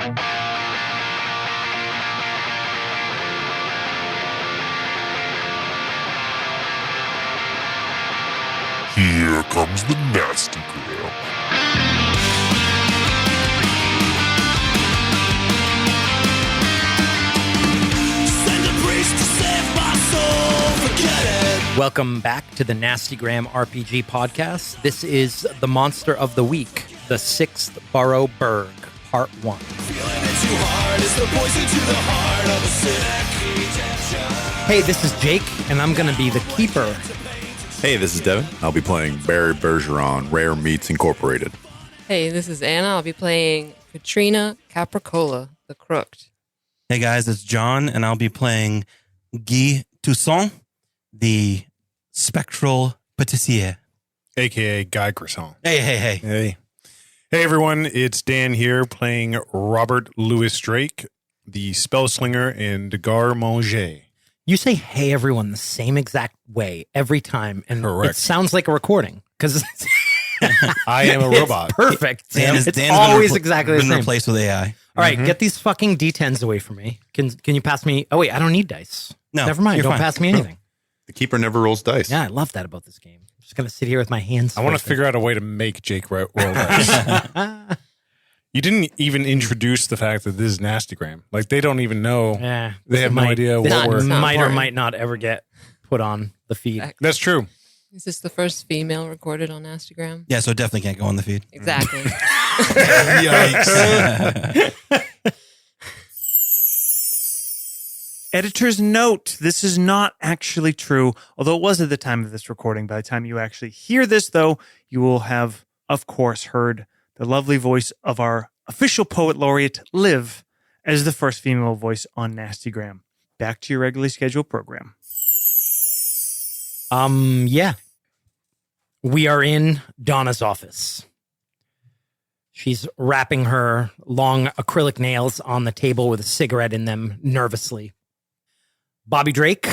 Here comes the nasty gram. Send a priest to save my soul, forget it. Welcome back to the Nastygram RPG podcast. This is the Monster of the Week, the 6th Borough Berg, Part 1. Feeling it too hard is the poison to the heart of a sick. Hey, this is Jake, and I'm going to be the keeper. Hey, this is Devin. I'll be playing Barry Bergeron, Rare Meats Incorporated. Hey, this is Anna. I'll be playing Katrina Capricola, the Crooked. Hey guys, it's John, and I'll be playing Guy Toussaint, the Spectral Patissier. A.K.A. Guy Croissant. Hey. Hey, everyone. It's Dan here playing Robert Louis Drake, the Spellslinger and Garmanger. You say "Hey everyone" the same exact way every time, and Correct. It sounds like a recording because I am a robot. Perfect. Dan's It's been always exactly the been same. replaced with AI. All right, get these fucking D10s away from me. Can you pass me? Oh wait, I don't need dice. No, Never mind. you're Don't fine. pass me anything. The keeper never rolls dice. Yeah, I love that about this game. I'm just gonna sit here with my hands. I want to figure out a way to make Jake roll dice. You didn't even introduce the fact that this is Nastygram. Like, they don't even know. Yeah, They have no idea this what we're... might or important. might not ever get put on the feed. That's true. Is this the first female recorded on Nastygram? Yeah, so it definitely can't go on the feed. Exactly. Yikes. Editor's note, this is not actually true, although it was at the time of this recording. By the time you actually hear this, though, you will have, of course, heard the lovely voice of our official poet laureate, Liv, as the first female voice on Nastygram. Back to your regularly scheduled program. Yeah. We are in Donna's office. She's wrapping her long acrylic nails on the table with a cigarette in them nervously. Bobby Drake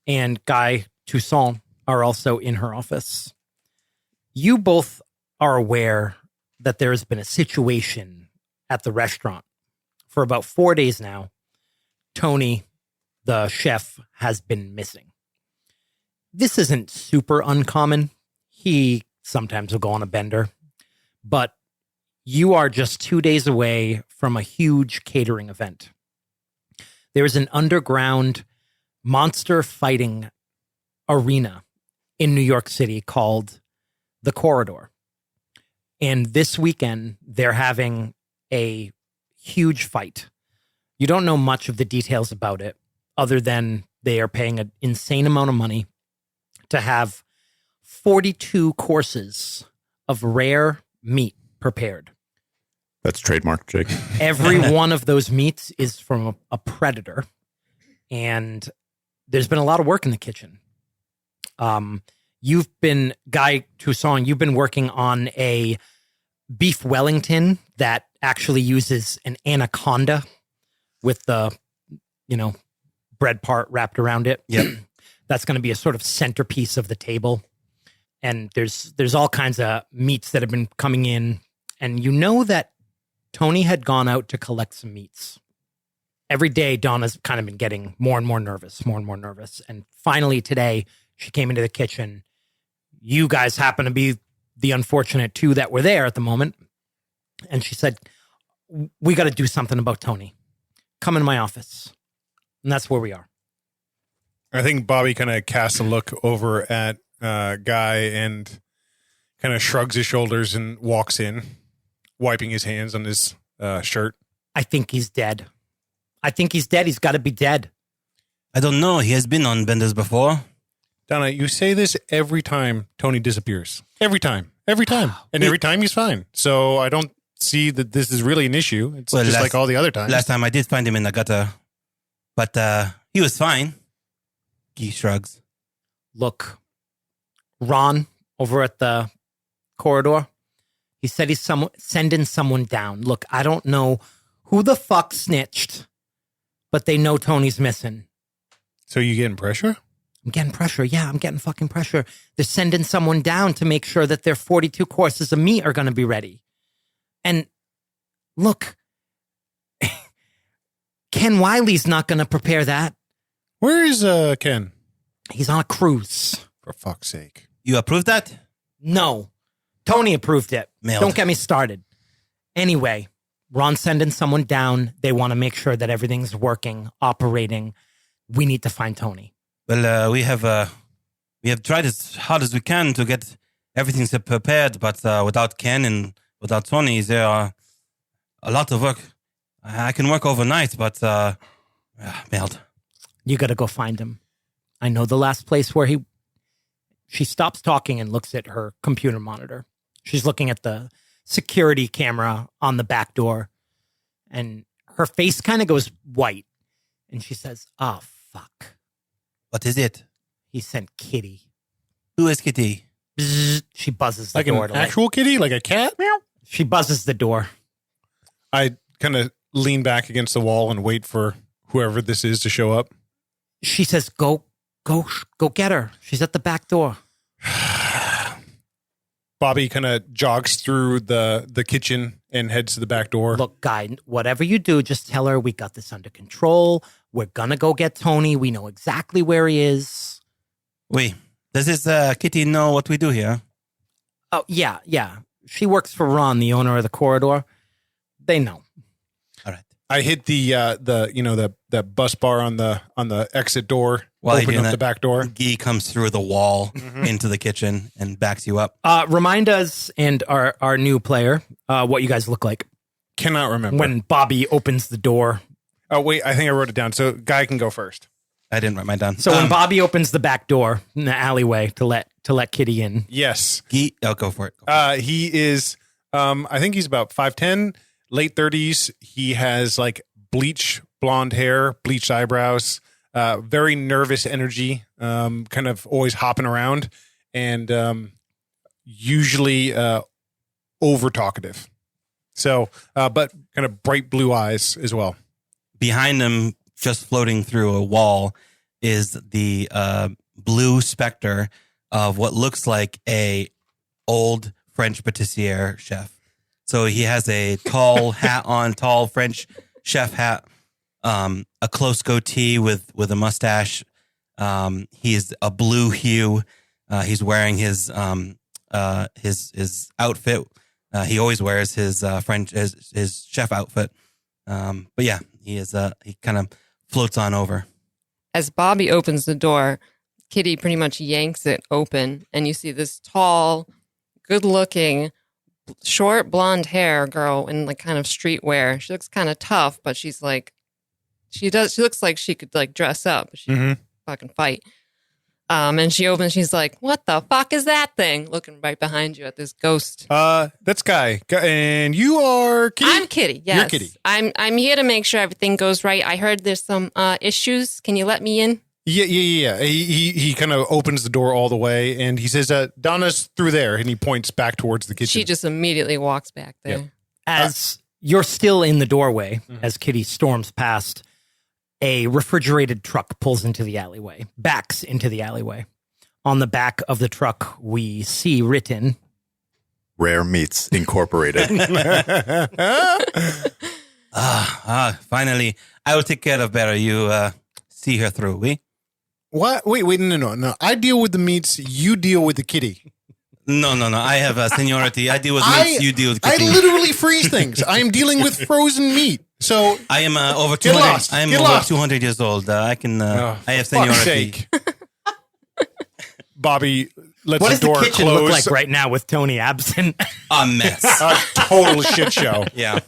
and Guy Toussaint are also in her office. You both are aware that there has been a situation at the restaurant. For about 4 days now, Tony, the chef, has been missing. This isn't super uncommon. He sometimes will go on a bender, but you are just 2 days away from a huge catering event. There's an underground monster fighting arena in New York City called The Corridor. And this weekend, they're having a huge fight. You don't know much of the details about it, other than they are paying an insane amount of money to have 42 courses of rare meat prepared. That's trademark, Jake. Every one of those meats is from a predator, and there's been a lot of work in the kitchen. Guy Toussaint, you've been working on a beef Wellington that actually uses an anaconda with the, bread part wrapped around it. Yep. That's going to be a sort of centerpiece of the table. And there's all kinds of meats that have been coming in, and you know that Tony had gone out to collect some meats. Every day, Donna's kind of been getting more and more nervous. And finally today, she came into the kitchen. You guys happen to be the unfortunate two that were there at the moment. And she said, we got to do something about Tony. Come into my office. And that's where we are. I think Bobby kind of casts a look over at Guy and kind of shrugs his shoulders and walks in, wiping his hands on his shirt. I think he's dead. He's got to be dead. I don't know. He has been on benders before. Donna, you say this every time Tony disappears. Every time. And every time he's fine. So I don't see that this is really an issue. It's just like all the other times. Last time I did find him in the gutter, but he was fine. He shrugs. Look, Ron over at the corridor, he said he's sending someone down. Look, I don't know who the fuck snitched, but they know Tony's missing. So you getting pressure? I'm getting pressure. Yeah, I'm getting fucking pressure. They're sending someone down to make sure that their 42 courses of meat are going to be ready. And look, Ken Wiley's not going to prepare that. Where is Ken? He's on a cruise. For fuck's sake. You approve that? No. Tony approved it. Mailed. Don't get me started. Anyway, Ron's sending someone down. They want to make sure that everything's working, operating. We need to find Tony. Well, we have tried as hard as we can to get everything prepared, but without Ken and without Tony, there are a lot of work. I can work overnight, but mailed. You got to go find him. I know the last place where she stops talking and looks at her computer monitor. She's looking at the security camera on the back door, and her face kind of goes white. And she says, "Oh, fuck. What is it? He sent Kitty." Who is Kitty? Bzzz. She buzzes the Like door. an actual kitty? Like a cat? She buzzes the door. I kind of lean back against the wall and wait for whoever this is to show up. She says, go get her. She's at the back door. Bobby kind of jogs through the kitchen and heads to the back door. Look, guy, whatever you do, just tell her we got this under control. We're going to go get Tony. We know exactly where he is. Wait, does this Kitty know what we do here? Oh, yeah. She works for Ron, the owner of the corridor. They know. All right. I hit the bus bar on the exit door. While open up the back door. Guy comes through the wall into the kitchen and backs you up. Remind us and our new player what you guys look like Cannot remember. when Bobby opens the door. Oh, wait, I think I wrote it down. So Guy can go first. I didn't write mine down. So when Bobby opens the back door in the alleyway to let Kitty in. Yes. Guy, go for it. He is, I think he's about 5'10", late 30s. He has like bleach blonde hair, bleached eyebrows, very nervous energy, kind of always hopping around, and usually over talkative. So, but kind of bright blue eyes as well. Behind him, just floating through a wall, is the blue specter of what looks like a old French pâtissier chef. So he has a tall hat on, tall French chef hat, a close goatee with a mustache. He's a blue hue. He's wearing his outfit. He always wears his his chef outfit. But yeah, he kind of floats on over. As Bobby opens the door, Kitty pretty much yanks it open, and you see this tall, good-looking, short blonde hair girl in like kind of streetwear. She looks kind of tough, but she's like, she looks like she could like dress up, but she can fucking fight. And she opens, she's like, "What the fuck is that thing?" Looking right behind you at this ghost. That's Guy. And you are Kitty? I'm Kitty. Yes, You're Kitty. I'm here to make sure everything goes right. I heard there's some issues. Can you let me in? Yeah. He kind of opens the door all the way, and he says, "Donna's through there," and he points back towards the kitchen. She just immediately walks back there. Yep. As you're still in the doorway, as Kitty storms past, a refrigerated truck pulls into the alleyway, backs into the alleyway. On the back of the truck, we see written, Rare Meats Incorporated. Finally, I will take care of Berg. You see her through, we? What? Wait, no. I deal with the meats. You deal with the kitty. No. I have a seniority. I deal with meats. You deal with I kitty. literally freeze things. I am dealing with frozen meat. So I am over Get 200. lost. I am Get over lost. 200 years old. I can. I have for fuck's seniority. sake. Bobby lets what the does the door kitchen close. look like right now with Tony absent? A mess. A total shit show. Yeah.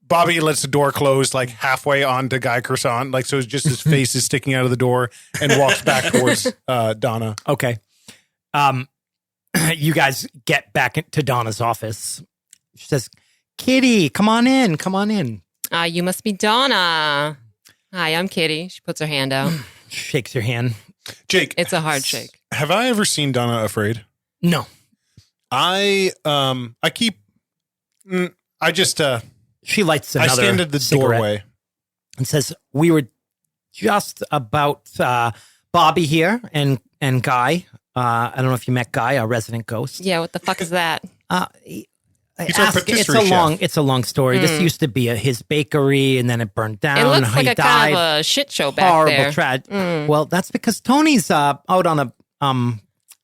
Bobby lets the door close like halfway onto Guy Croissant, like so it's just his face is sticking out of the door, and walks back towards Donna. Okay. You guys get back to Donna's office. She says, "Kitty, come on in. You must be Donna. Hi, I'm Kitty. She puts her hand out. Shakes your hand. Jake, It's a hard shake. have I ever seen Donna afraid? No. I just She lights I another stand at the cigarette doorway. and says, "We were just about Bobby here and Guy. I don't know if you met Guy, our resident ghost. Yeah, what the fuck is that? He's our patisserie chef. It's a long story. This used to be his bakery, and then it burned down. It looks like He a died. kind of a shit show back Horrible there. tragedy. Well, that's because Tony's out on a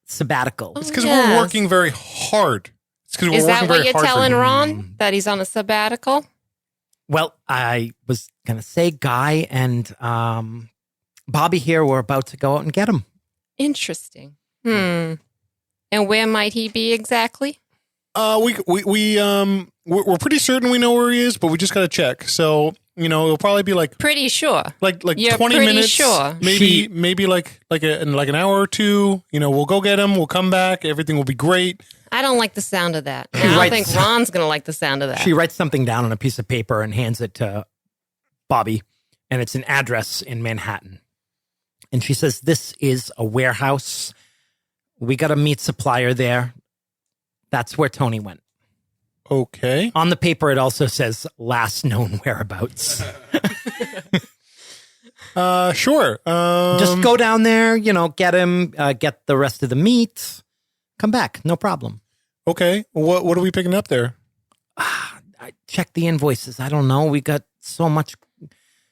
sabbatical. It's because we're working very hard. It's because we're Is working that what very you're hard telling for you. Ron? That he's on a sabbatical? Well, I was gonna say Guy and Bobby here were about to go out and get him. Interesting. And where might he be exactly? We're pretty certain we know where he is, but we just got to check. So it'll probably be like Pretty sure. like You're 20 pretty minutes, sure. maybe like an hour or two. We'll go get him. We'll come back. Everything will be great. I don't like the sound of that. And I don't writes- think Ron's going to like the sound of that. She writes something down on a piece of paper and hands it to Bobby, and it's an address in Manhattan. And she says, "This is a warehouse. We got a meat supplier there. That's where Tony went." Okay. On the paper, it also says last known whereabouts. Sure. Just go down there, get him, get the rest of the meat, come back, no problem. Okay. What are we picking up there? I check the invoices. I don't know. We got so much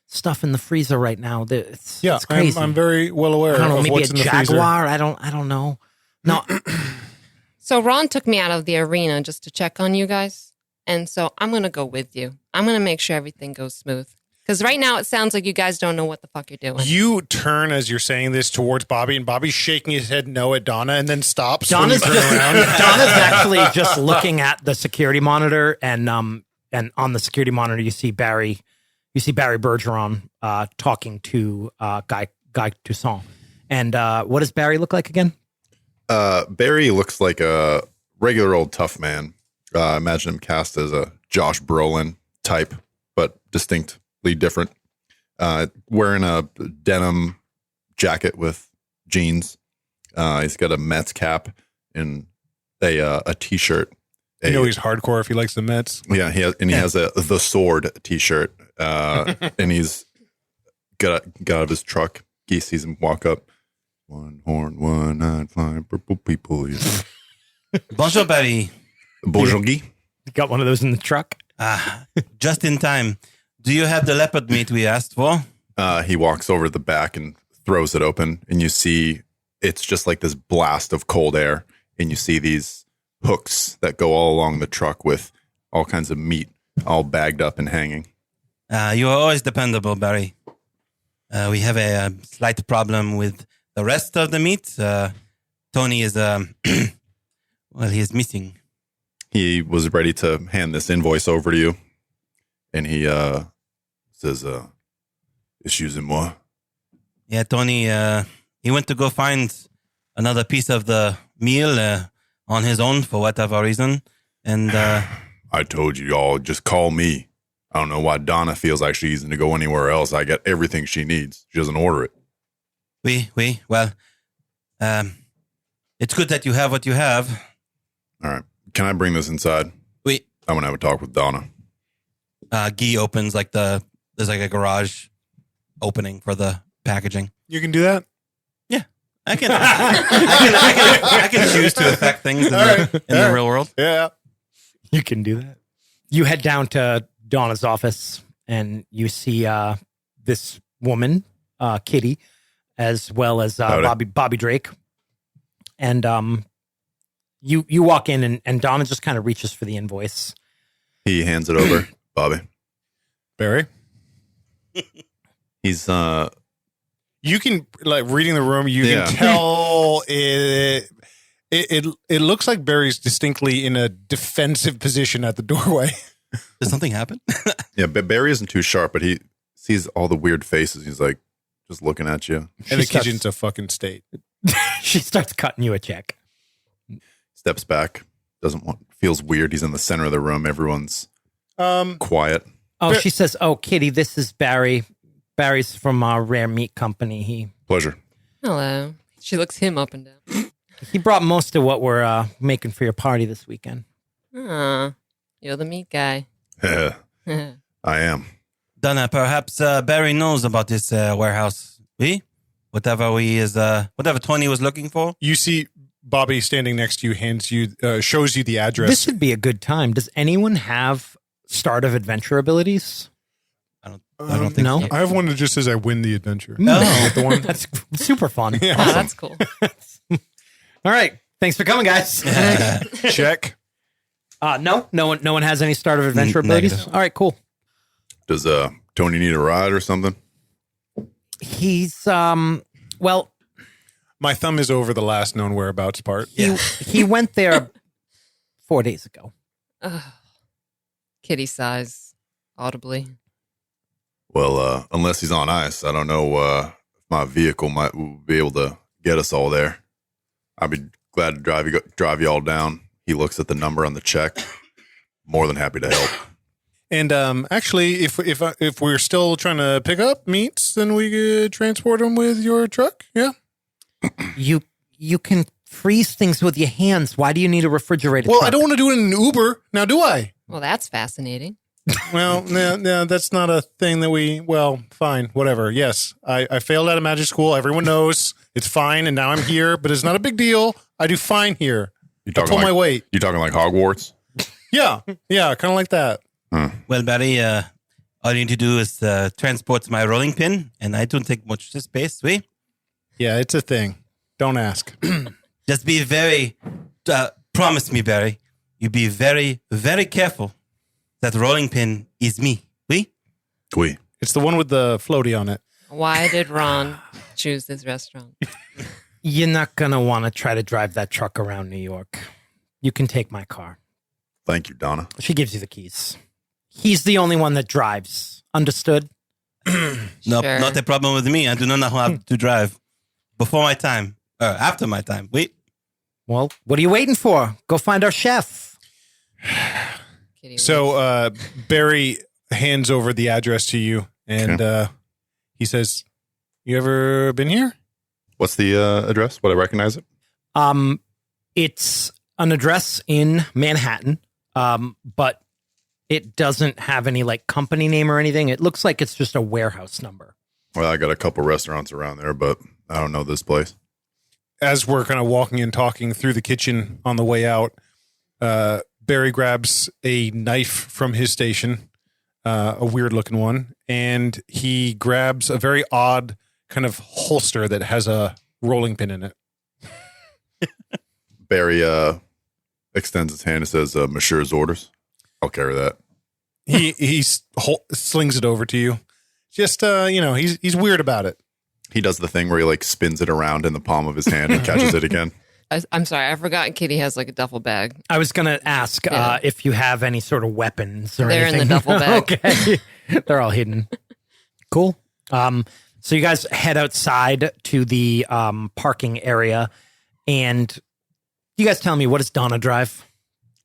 stuff in the freezer right now. It's crazy. I'm very well aware I don't know, of maybe what's a in the freezer. Jaguar. I don't know. No, So Ron took me out of the arena just to check on you guys. And so I'm going to go with you. I'm going to make sure everything goes smooth. Because right now it sounds like you guys don't know what the fuck you're doing. You turn as you're saying this towards Bobby, and Bobby's shaking his head no at Donna, and then stops. Donna's when you turn around. Donna's actually just looking at the security monitor, and on the security monitor you see Barry Bergeron talking to Guy Toussaint. And what does Barry look like again? Barry looks like a regular old tough man. Imagine him cast as a Josh Brolin type, but distinctly different. Wearing a denim jacket with jeans. He's got a Mets cap and a t-shirt. He's hardcore if he likes the Mets. Yeah, he has a The Sword t-shirt. And he's got out of his truck. He sees him walk up. One horn, one eye, flying purple people. Yeah. Bonjour, Barry. Bonjour, Guy. You got one of those in the truck? Just in time. Do you have the leopard meat we asked for? He walks over to the back and throws it open, and you see it's just like this blast of cold air, and you see these hooks that go all along the truck with all kinds of meat all bagged up and hanging. You are always dependable, Barry. We have a slight problem with the rest of the meat. Tony is, he is missing. He was ready to hand this invoice over to you, and he says, excusez-moi. Yeah, Tony, he went to go find another piece of the meal on his own for whatever reason. And I told you all, just call me. I don't know why Donna feels like she's going to go anywhere else. I got everything she needs. She doesn't order it. Well, it's good that you have what you have. All right. Can I bring this inside? Oui. I want to have a talk with Donna. Guy opens there's like a garage opening for the packaging. You can do that? Yeah, I can. I can choose to affect things in the real world. Yeah. You can do that. You head down to Donna's office, and you see this woman, Kitty, as well as Bobby Drake. And you walk in, and Donna just kind of reaches for the invoice. He hands it over. Bobby. Barry? He's You can, reading the room, you can tell it looks like Barry's distinctly in a defensive position at the doorway. Did something happen? Yeah, but Barry isn't too sharp, but he sees all the weird faces. He's like just looking at you. And the kitchen's a fucking state. She starts cutting you a check. Steps back. Feels weird. He's in the center of the room. Everyone's quiet. Oh, she says, "Oh, Kitty, this is Barry. Barry's from our Rare Meat Company. Pleasure. Hello. She looks him up and down. He brought most of what we're making for your party this weekend." You're the meat guy. I am. Donna, perhaps Barry knows about this warehouse. Whatever Tony was looking for. You see Bobby, standing next to you, shows you the address. This would be a good time. Does anyone have start of adventure abilities? I don't think no. so. I have one that just says I win the adventure. No. The one. That's super fun. Oh, that's cool. All right. Thanks for coming, guys. Check. No one has any start of adventure abilities. Negative. All right, cool. Does Tony need a ride or something? He's well, My thumb is over the last known whereabouts part. he went there 4 days ago. Kitty sighs audibly. Well, unless he's on ice, I don't know if my vehicle might be able to get us all there. I'd be glad to drive you all down. He looks at the number on the check. More than happy to help. And actually, if we're still trying to pick up meats, then we could transport them with your truck. Yeah. You can freeze things with your hands. Why do you need a refrigerated Well, truck? I don't want to do it in an Uber. Now, do I? Well, that's fascinating. Well, no, that's not a thing that we. Well, fine, whatever. Yes, I failed out of magic school. Everyone knows it's fine, and now I'm here. But it's not a big deal. I do fine here. You I talking pull like my weight. You talking like Hogwarts? Yeah, kind of like that. Well, Barry, all you need to do is transport my rolling pin, and I don't take much space. We Yeah, it's a thing. Don't ask. just be very. Promise me, Barry. You be very, very careful. That rolling pin is me. We. It's the one with the floaty on it. Why did Ron choose this restaurant? You're not gonna want to try to drive that truck around New York. You can take my car. Thank you, Donna. She gives you the keys. He's the only one that drives. Understood? No, Sure. not a problem with me. I do not know how to drive before my time or after my time. Wait. Well, what are you waiting for? Go find our chef. Kitty So Barry hands over the address to you, and he says, "You ever been here?" What's the address? Would I recognize it? It's an address in Manhattan, but it doesn't have any like company name or anything. It looks like it's just a warehouse number. Well, I got a couple restaurants around there, but I don't know this place. As we're kind of walking and talking through the kitchen on the way out, Barry grabs a knife from his station, a weird looking one, and he grabs a very odd kind of holster that has a rolling pin in it. Barry extends his hand and says, Monsieur's orders. I'll carry that. He slings it over to you. Just he's weird about it. He does the thing where he like spins it around in the palm of his hand and catches it again. I'm sorry, I forgot Kitty has like a duffel bag. I was going to ask Yeah. if you have any sort of weapons or They're in anything. the duffel bag. Okay. They're all hidden. Cool. So you guys head outside to the parking area, and you guys tell me, what does Donna drive?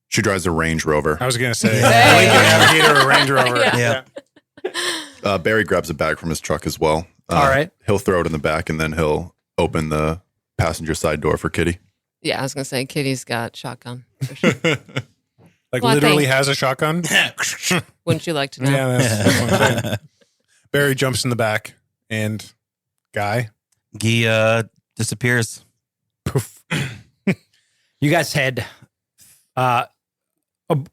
She drives a Range Rover. I was gonna say Lincoln Navigator or Range Rover. Yeah. Barry grabs a bag from his truck as well. All right. He'll throw it in the back and then he'll open the passenger side door for Kitty. Yeah, I was gonna say Kitty's got shotgun. For sure. Like Well, literally thanks. has a shotgun. Wouldn't you like to know? Yeah, that's what I'm saying. Barry jumps in the back, and Guy. Guy disappears. Poof. You guys head.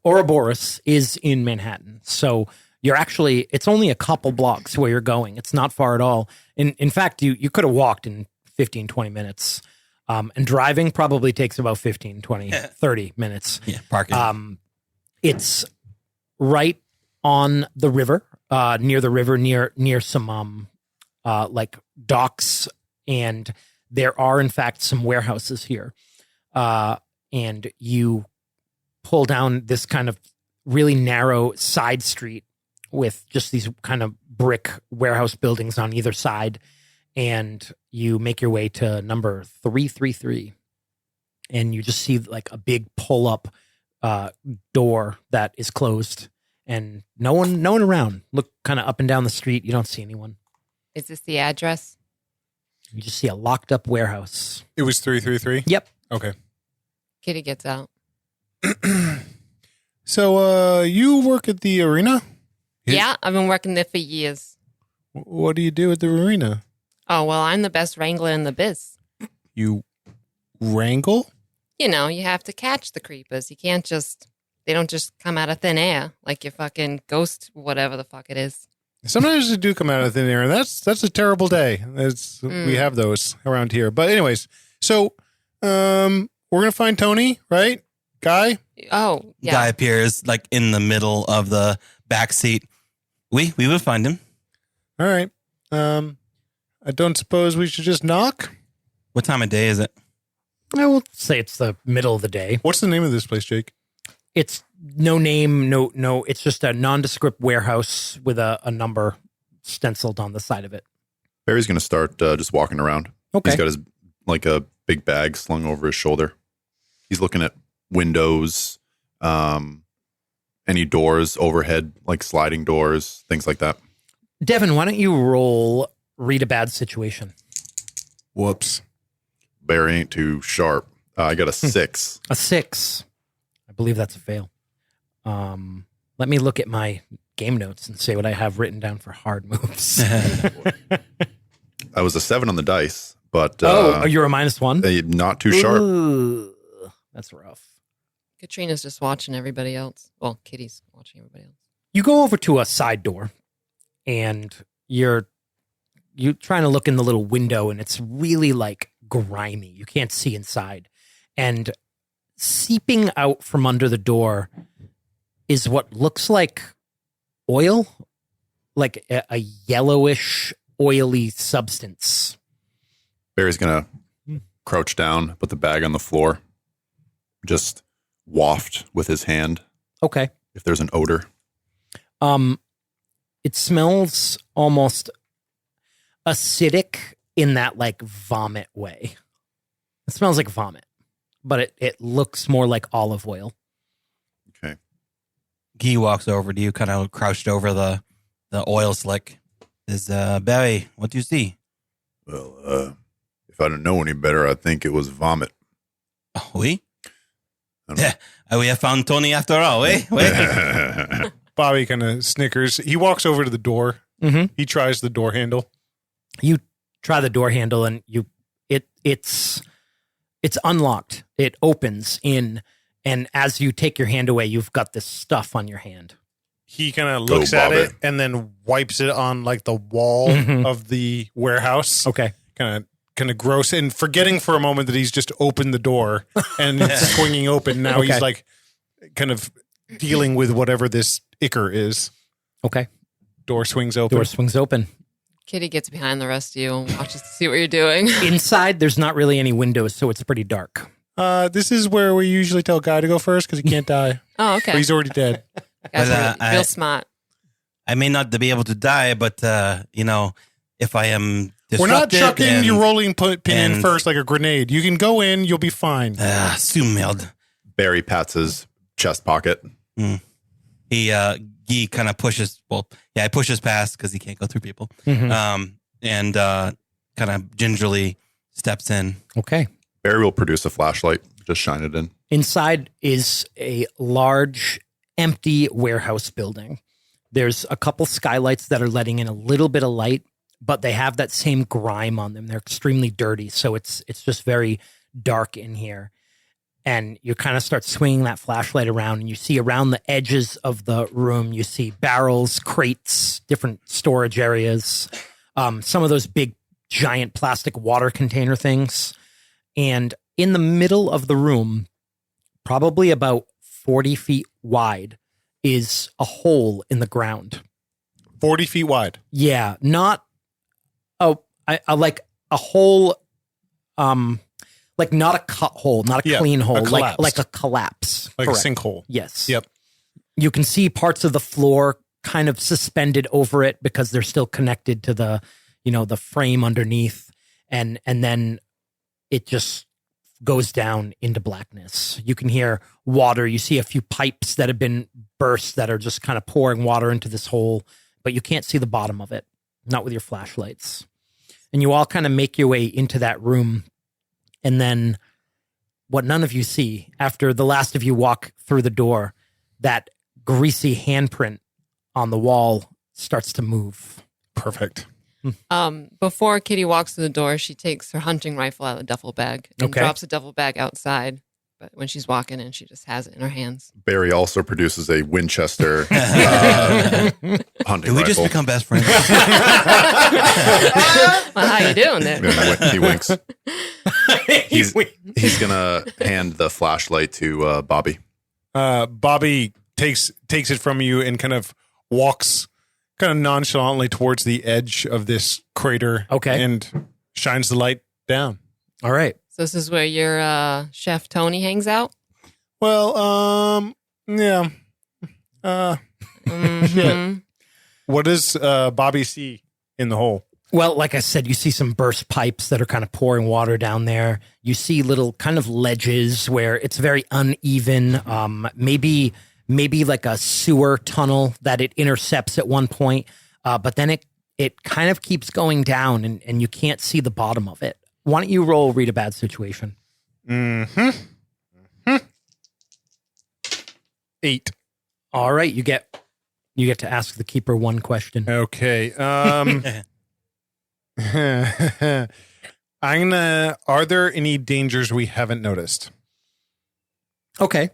Ouroboros is in Manhattan, so you're actually. It's only a couple blocks where you're going. It's not far at all. In fact, you could have walked in 15, 20 minutes. And driving probably takes about 15, 20, 30 minutes. Yeah, parking. It's right on the river, near the river, near some like docks, and there are in fact some warehouses here. And you pull down this kind of really narrow side street with just these kind of brick warehouse buildings on either side, and you make your way to number 333, and you just see like a big pull up door that is closed, and no one around. Look kind of up and down the street. You don't see anyone. Is this the address? You just see a locked up warehouse. It was 333. Yep. Okay. Kitty gets out. So you work at the arena? Yeah, I've been working there for years. What do you do at the arena? Oh, well, I'm the best wrangler in the biz. You wrangle? you know, you have to catch the creepers. You can't just, they don't just come out of thin air like your fucking ghost, whatever the fuck it is. Sometimes they do come out of thin air, and that's a terrible day. We have those around here. But anyways, so we're gonna find Tony, right? Guy? Oh, yeah. Guy appears like in the middle of the back seat. We will find him. All right. I don't suppose we should just knock? What time of day is it? I will say it's the middle of the day. What's the name of this place, Jake? It's no name, no. It's just a nondescript warehouse with a number stenciled on the side of it. Barry's going to start just walking around. Okay. He's got his like a big bag slung over his shoulder. He's looking at windows, any doors overhead, like sliding doors, things like that. Devin, why don't you roll read a bad situation? Whoops. Barry ain't too sharp. I got a 6. A 6. I believe that's a fail. Let me look at my game notes and say what I have written down for hard moves. I was a 7 on the dice, but you're a -1? Not too sharp. Ooh, that's rough. Katrina's just watching everybody else. Well, Kitty's watching everybody else. You go over to a side door, and you're trying to look in the little window, and it's really like grimy. You can't see inside. And seeping out from under the door is what looks like oil, like a yellowish, oily substance. Barry's going to crouch down, put the bag on the floor, just waft with his hand Okay. if there's an odor. It smells almost acidic in that like vomit way. It smells like vomit, but it looks more like olive oil. Okay. Guy walks over to you, kind of crouched over the oil slick. Is Barry, what do you see? Well, if I didn't know any better, I think it was vomit. Oh, oui? I don't know. We have found Tony after all, eh? Bobby kind of snickers. He walks over to the door. Mm-hmm. He tries the door handle. You try the door handle and it's unlocked. It opens in, and as you take your hand away, you've got this stuff on your hand. He kind of looks at it and then wipes it on like the wall Mhm. of the warehouse. Okay. Kind of gross, and forgetting for a moment that he's just opened the door and it's swinging open. Now Okay. he's like kind of dealing with whatever this ichor is. Okay. Door swings open. Door swings open. Kitty gets behind the rest of you and watches to see what you're doing. Inside, there's not really any windows, so it's pretty dark. This is where we usually tell Guy to go first because he can't die. Oh, But okay. he's already dead. Guys, But, real, real smart. I may not be able to die, but, if I am We're not disrupted chucking and- your rolling pin in and- first like a grenade. You can go in. You'll be fine. Sumeld. Barry pats his chest pocket. Guy kind of pushes, he pushes past because he can't go through people. Mhm. And kind of gingerly steps in. Okay. Barry will produce a flashlight, just shine it in. Inside is a large, empty warehouse building. There's a couple skylights that are letting in a little bit of light, but they have that same grime on them. They're extremely dirty, so it's just very dark in here. And you kind of start swinging that flashlight around, and you see around the edges of the room, you see barrels, crates, different storage areas, some of those big, giant plastic water container things. And in the middle of the room, probably about 40 feet wide, is a hole in the ground. 40 feet wide. Yeah, not like a hole, like not a cut hole, not a Yeah, clean a hole, collapsed. like a collapse. Like Correct. a sinkhole. Yes. Yep. You can see parts of the floor kind of suspended over it because they're still connected to the, the frame underneath. And then it just goes down into blackness. You can hear water. You see a few pipes that have been burst that are just kind of pouring water into this hole, but you can't see the bottom of it, not with your flashlights. And you all kind of make your way into that room. And then what none of you see, after the last of you walk through the door, that greasy handprint on the wall starts to move. Perfect. Before Kitty walks through the door, she takes her hunting rifle out of the duffel bag and Okay. drops the duffel bag outside but when she's walking in, she just has it in her hands. Barry also produces a Winchester hunting Did we rifle. just become best friends? Well, how you doing there? Yeah, he winks. He's gonna hand the flashlight to Bobby. Bobby takes it from you and kind of walks kind of nonchalantly towards the edge of this crater. Okay. And shines the light down. All right. So this is where your chef Tony hangs out? Well, yeah. Mhm. What does Bobby see in the hole? Well, like I said, you see some burst pipes that are kind of pouring water down there. You see little kind of ledges where it's very uneven. Maybe like a sewer tunnel that it intercepts at one point. But then it kind of keeps going down and you can't see the bottom of it. Why don't you roll read a bad situation? 8. All right. You get to ask the keeper one question. Okay. Are there any dangers we haven't noticed? Okay.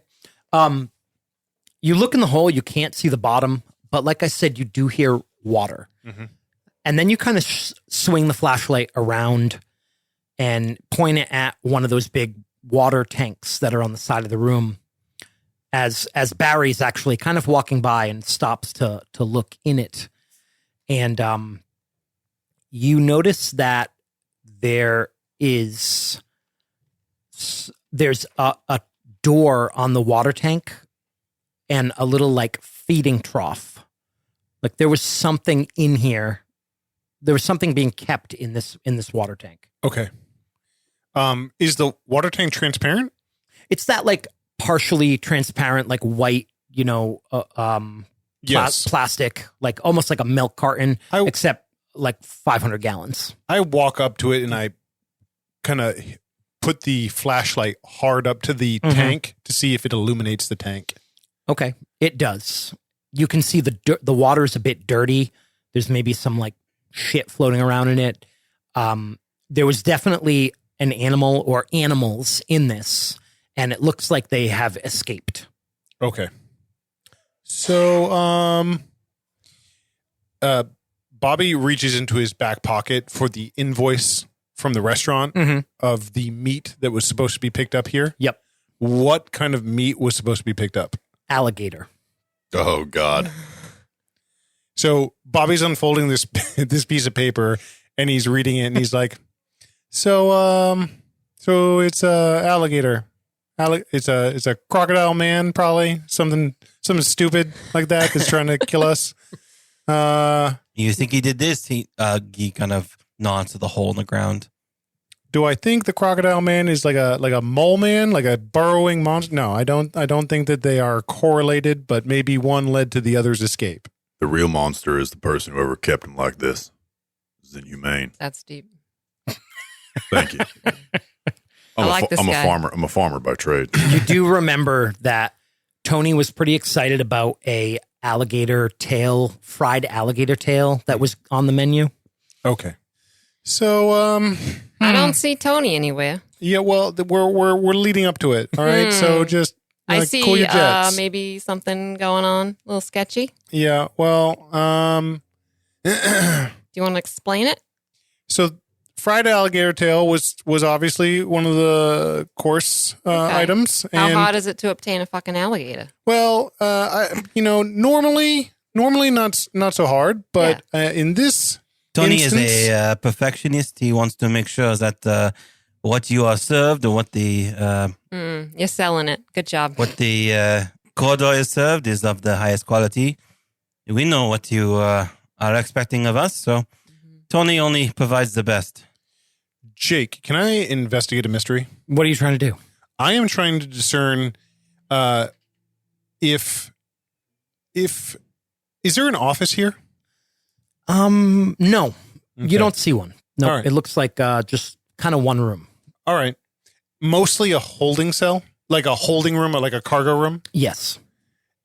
You look in the hole, you can't see the bottom, but like I said, you do hear water. Mm-hmm. And then you kind of swing the flashlight around and point it at one of those big water tanks that are on the side of the room as Barry's actually kind of walking by and stops to look in it. And you notice that there's a door on the water tank and a little like feeding trough. Like there was something in here. There was something being kept in this water tank. Okay. Is the water tank transparent? It's that like partially transparent, like white, Yes. plastic, like almost like a milk carton, except like 500 gallons. I walk up to it and I kind of put the flashlight hard up to the tank to see if it illuminates the tank. Okay, it does. You can see the water's a bit dirty. There's maybe some like shit floating around in it. There was definitely an animal or animals in this, and it looks like they have escaped. Okay. So, Bobby reaches into his back pocket for the invoice from the restaurant of the meat that was supposed to be picked up here. Yep. What kind of meat was supposed to be picked up? Alligator. Oh God. So Bobby's unfolding this piece of paper and he's reading it and he's like, so it's a alligator. It's a crocodile man, probably something stupid like that that's trying to kill us. You think he did this? He kind of nods to the hole in the ground. Do I think the crocodile man is like a mole man, like a burrowing monster? No, I don't think that they are correlated, but maybe one led to the other's escape. The real monster is the person who ever kept him like this. This is inhumane. That's deep. Thank you. like this I'm guy. a farmer. I'm a farmer by trade. You do remember that Tony was pretty excited about a fried alligator tail that was on the menu. Okay. So I don't see Tony anywhere. yeah, well, we're leading up to it. All right. So just I see cool your jets. maybe something going on, a little sketchy. Yeah. Well, Do you want to explain it? so fried alligator tail was obviously one of the course items. How And hard is it to obtain a fucking alligator? well, normally not so hard, but in this Tony instance, is a perfectionist. He wants to make sure that what you are served or what the You're selling it. Good job. corridor is served is of the highest quality. We know what you are expecting of us, so Tony only provides the best. Jake, can I investigate a mystery? What are you trying to do? I am trying to discern if is there an office here? No, Okay. you don't see one. No, All right. It looks like just kind of one room. All right. Mostly a holding cell, like a holding room or like a cargo room. Yes.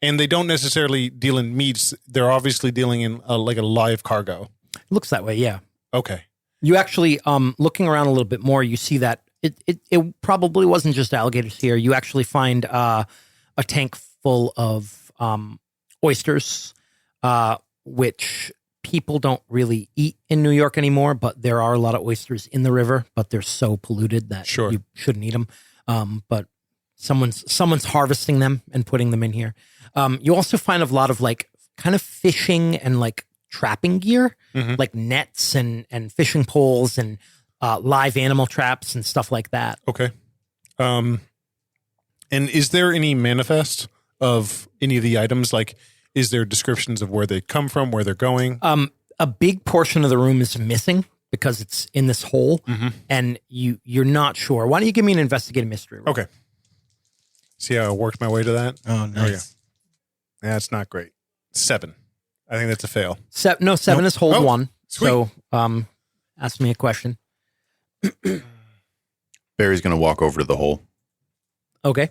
And they don't necessarily deal in meats. They're obviously dealing in like a live cargo. It looks that way, yeah. Okay. You actually, looking around a little bit more, you see that it probably wasn't just alligators here. You actually find a tank full of oysters, which people don't really eat in New York anymore, but there are a lot of oysters in the river, but they're so polluted that you shouldn't eat them. But someone's harvesting them and putting them in here. You also find a lot of like kind of fishing and like trapping gear, like nets and fishing poles and live animal traps and stuff like that. Okay. And is there any manifest of any of the items? Like, is there descriptions of where they come from, where they're going? A big portion of the room is missing because it's in this hole, and you're not sure. Why don't you give me an investigative mystery roll? Okay. See how I worked my way to that? Oh, nice. Yeah, it's not great. 7. I think that's a fail. 7 is hold 1. Sweet. So, ask me a question. Barry's going to walk over to the hole. Okay.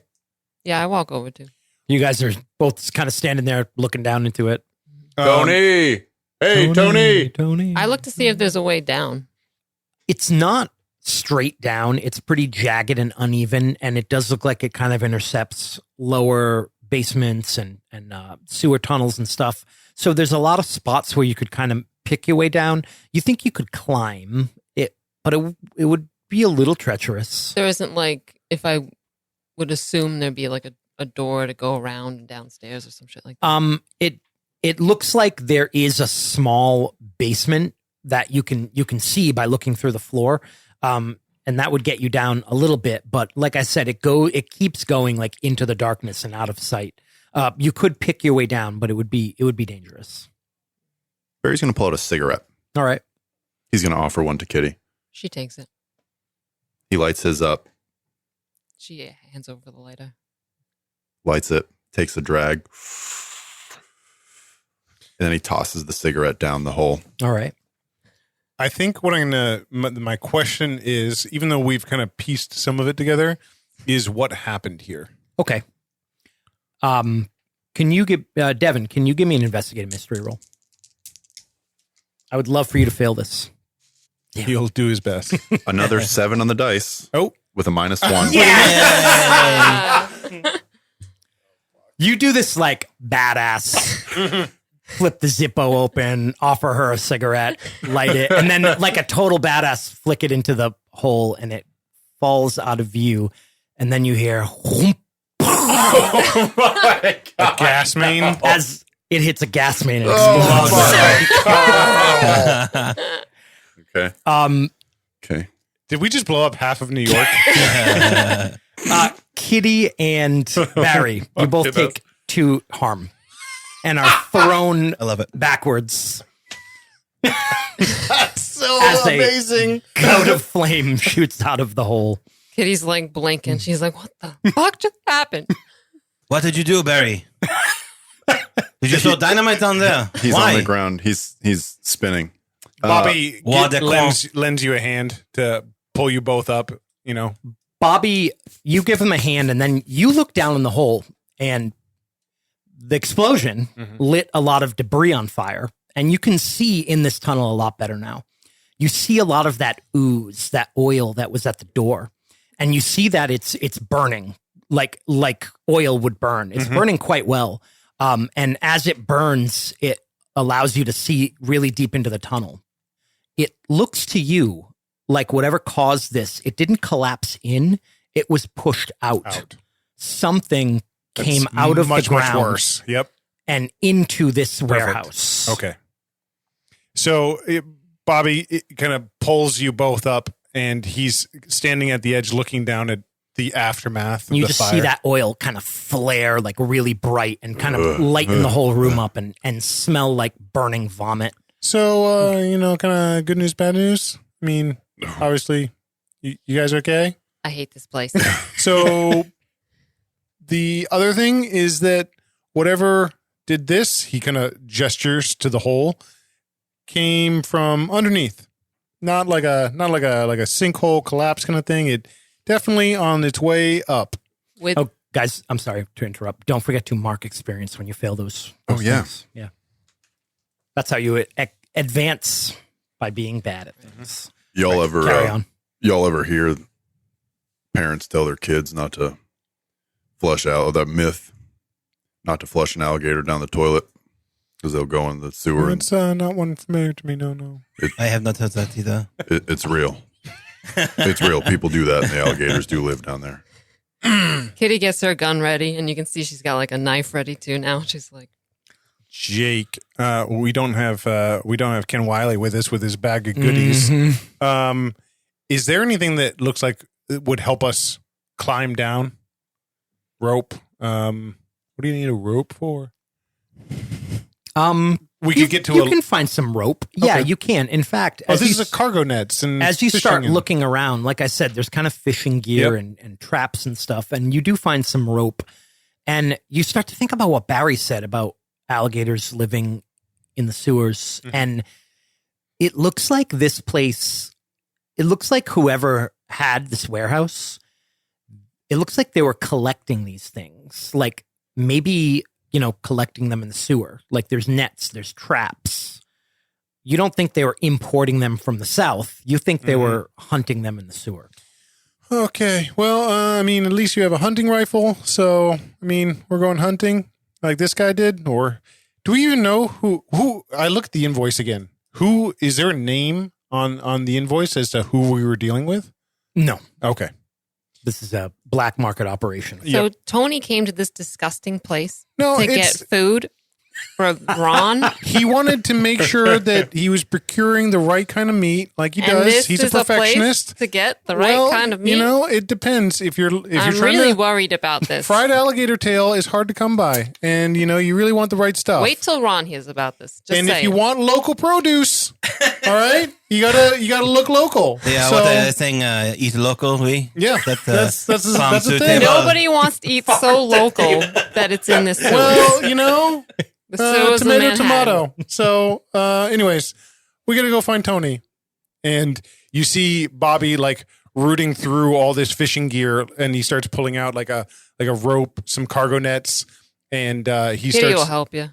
Yeah, I walk over too. You guys are both kind of standing there looking down into it. Tony! Hey, Tony! I look to see if there's a way down. It's not straight down. It's pretty jagged and uneven, and it does look like it kind of intercepts lower basements and sewer tunnels and stuff. So there's a lot of spots where you could kind of pick your way down. You think you could climb it, but it would be a little treacherous. There isn't like, if I would assume there'd be like a door to go around and downstairs or some shit like that. It looks like there is a small basement that you can see by looking through the floor. And that would get you down a little bit, but like I said, it keeps going like into the darkness and out of sight. You could pick your way down, but it would be dangerous. Barry's going to pull out a cigarette. All right. He's going to offer one to Kitty. She takes it. He lights his up, She hands over the lighter. lights it, takes a drag, and then he tosses the cigarette down the hole. All right. I think what my question is, even though we've kind of pieced some of it together, is what happened here? Okay. Can you give Devin? Can you give me an investigative mystery roll? I would love for you to fail this. Yeah. He'll do his best. Another 7 on the dice. Oh, with a -1. Yeah. You do this like badass. Flip the Zippo open, offer her a cigarette, light it, and then like a total badass, flick it into the hole, and it falls out of view. And then you hear whoomp, oh my God. A gas main as it hits a gas main. And Okay. Okay. Did we just blow up half of New York? Kitty and Barry, you both take 2 harm and are thrown I love it. backwards. That's so As amazing. A cloud of flame shoots out of the hole. Kitty's like blinking. She's like, what the fuck just happened? What did you do, Barry? Did you throw dynamite down there? He's Why? on the ground. He's spinning. Bobby lends lends you a hand to pull you both up, you know. Bobby, you give him a hand, and then you look down in the hole, and the explosion lit a lot of debris on fire, and you can see in this tunnel a lot better now. You see a lot of that ooze, that oil that was at the door, and you see that it's burning like oil would burn. It's burning quite well, and as it burns, it allows you to see really deep into the tunnel. It looks to you like whatever caused this, it didn't collapse in, it was pushed out. Something came out of the ground. Much worse. Yep. And into this warehouse. Okay. So Bobby kind of pulls you both up, and he's standing at the edge looking down at the aftermath of You the just fire. see that oil kind of flare like really bright and kind of lighten the whole room up and smell like burning vomit. So, kind of good news, bad news. I mean, obviously, you guys okay? I hate this place. So the other thing is that whatever did this, he kind of gestures to the hole, came from underneath. Not like a sinkhole collapse kind of thing. It definitely on its way up. Oh, guys, I'm sorry to interrupt. Don't forget to mark experience when you fail those yeah. things. Yeah. That's how you advance by being bad at things. Y'all Carry ever on. y'all ever hear parents tell their kids not to flush out that myth, not to flush an alligator down the toilet because they'll go in the sewer. It's not one familiar to me. No. I have not heard that either. It's real. It's real. People do that, and the alligators do live down there. Kitty gets her gun ready, and you can see she's got like a knife ready too now. She's like, Jake, we don't have Ken Wiley with us with his bag of goodies. Is there anything that looks like it would help us climb down? Rope. What do you need a rope for? We could get to you can find some rope. Yeah, Okay. you can. In fact, this is a cargo nets and as you fishing start and- looking around, like I said, there's kind of fishing gear Yep. and traps and stuff, and you do find some rope, and you start to think about what Barry said about alligators living in the sewers, and it looks like this place. It looks like whoever had this warehouse. It looks like they were collecting these things, like maybe collecting them in the sewer. Like there's nets, there's traps. You don't think they were importing them from the south. You think they were hunting them in the sewer. Okay. Well, I mean, at least you have a hunting rifle. So, I mean, we're going hunting like this guy did. Or do we even know who? I looked at the invoice again. Who is there a name on the invoice as to who we were dealing with? No, Okay. this is a black market operation. so Tony came to this disgusting place No, to it's- get food for Ron. He wanted to make sure that he was procuring the right kind of meat, like he And does. this He's a is a place perfectionist. to get the right Well, kind of meat. it depends. If you're I'm trying really to worried about this. fried alligator tail is hard to come by, and you really want the right stuff. Wait till Ron hears about this. Just and saying. if you want local produce, all right, you gotta look local. Yeah, So, what they're saying, eat local, we? yeah, That, that's the thing. pharmaceutical- Nobody wants to eat so local that it's in the sewers. Well, the sewers of tomato, Manhattan. tomato. So, anyways, we gotta go find Tony, and you see Bobby like rooting through all this fishing gear, and he starts pulling out like a rope, some cargo nets, and he Kitty will starts. help you.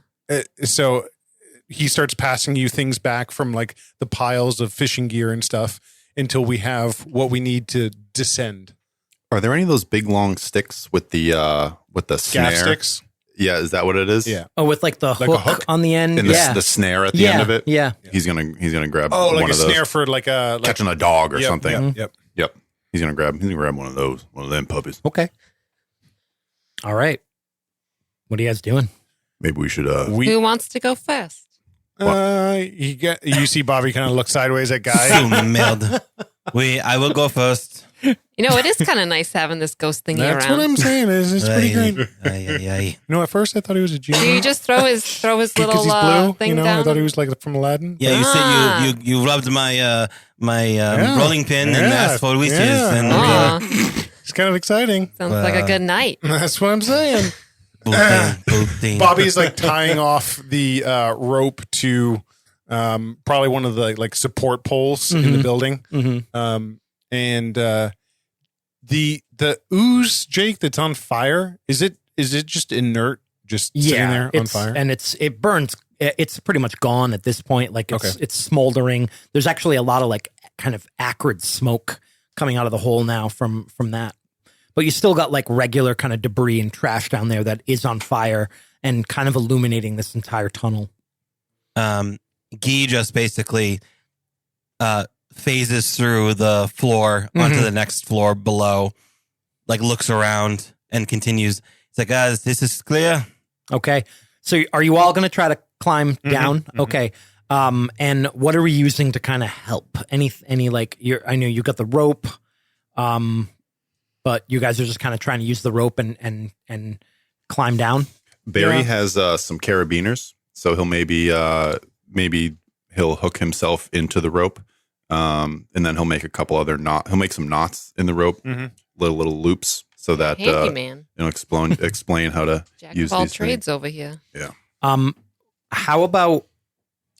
So he starts passing you things back from like the piles of fishing gear and stuff until we have what we need to descend. Are there any of those big long sticks with the snare? Gas sticks. Yeah, is that what it is? Yeah. Oh, with like the a hook, hook? on the end. And yeah, the snare at the yeah, end of it. Yeah. He's gonna grab Oh, like one a of those. snare for like a Catching a dog or Yep, something. Yep. Yep. He's gonna grab one of those, one of them puppies. Okay. All right. What are you guys doing? Maybe we should Who wants to go first? You see Bobby kind of look sideways at Guy. So merde. I will go first. It is kind of nice having this ghost thingy That's around. what I'm saying. It's pretty great. Aye. At first I thought he was a genie. Do you just throw his because little he's blue. thing I down? thought he was like from Aladdin. Yeah, you Ah. said you rubbed my rolling pin and Yeah. asked for wishes. Yeah. And Aw, It's kind of exciting. sounds like a good night. That's what I'm saying. Bobby. Bobby's like tying off the rope to probably one of the like support poles in the building. And the ooze, Jake, that's on fire. Is it just inert, just sitting there on fire? And it burns. It's pretty much gone at this point. Like it's Okay. it's smoldering. There's actually a lot of like kind of acrid smoke coming out of the hole now from that. But you still got like regular kind of debris and trash down there that is on fire and kind of illuminating this entire tunnel. Guy just basically phases through the floor onto the next floor below, like looks around and continues. It's like, this is clear. Okay. So are you all going to try to climb down? Okay. And what are we using to kind of help? Any like I know you got the rope, but you guys are just kind of trying to use the rope and climb down. Barry has some carabiners, so he'll maybe he'll hook himself into the rope, and then he'll make a couple other he'll make some knots in the rope, little loops, so that Hanky man. explain how to Jack use of all these trades things. over here. Yeah. How about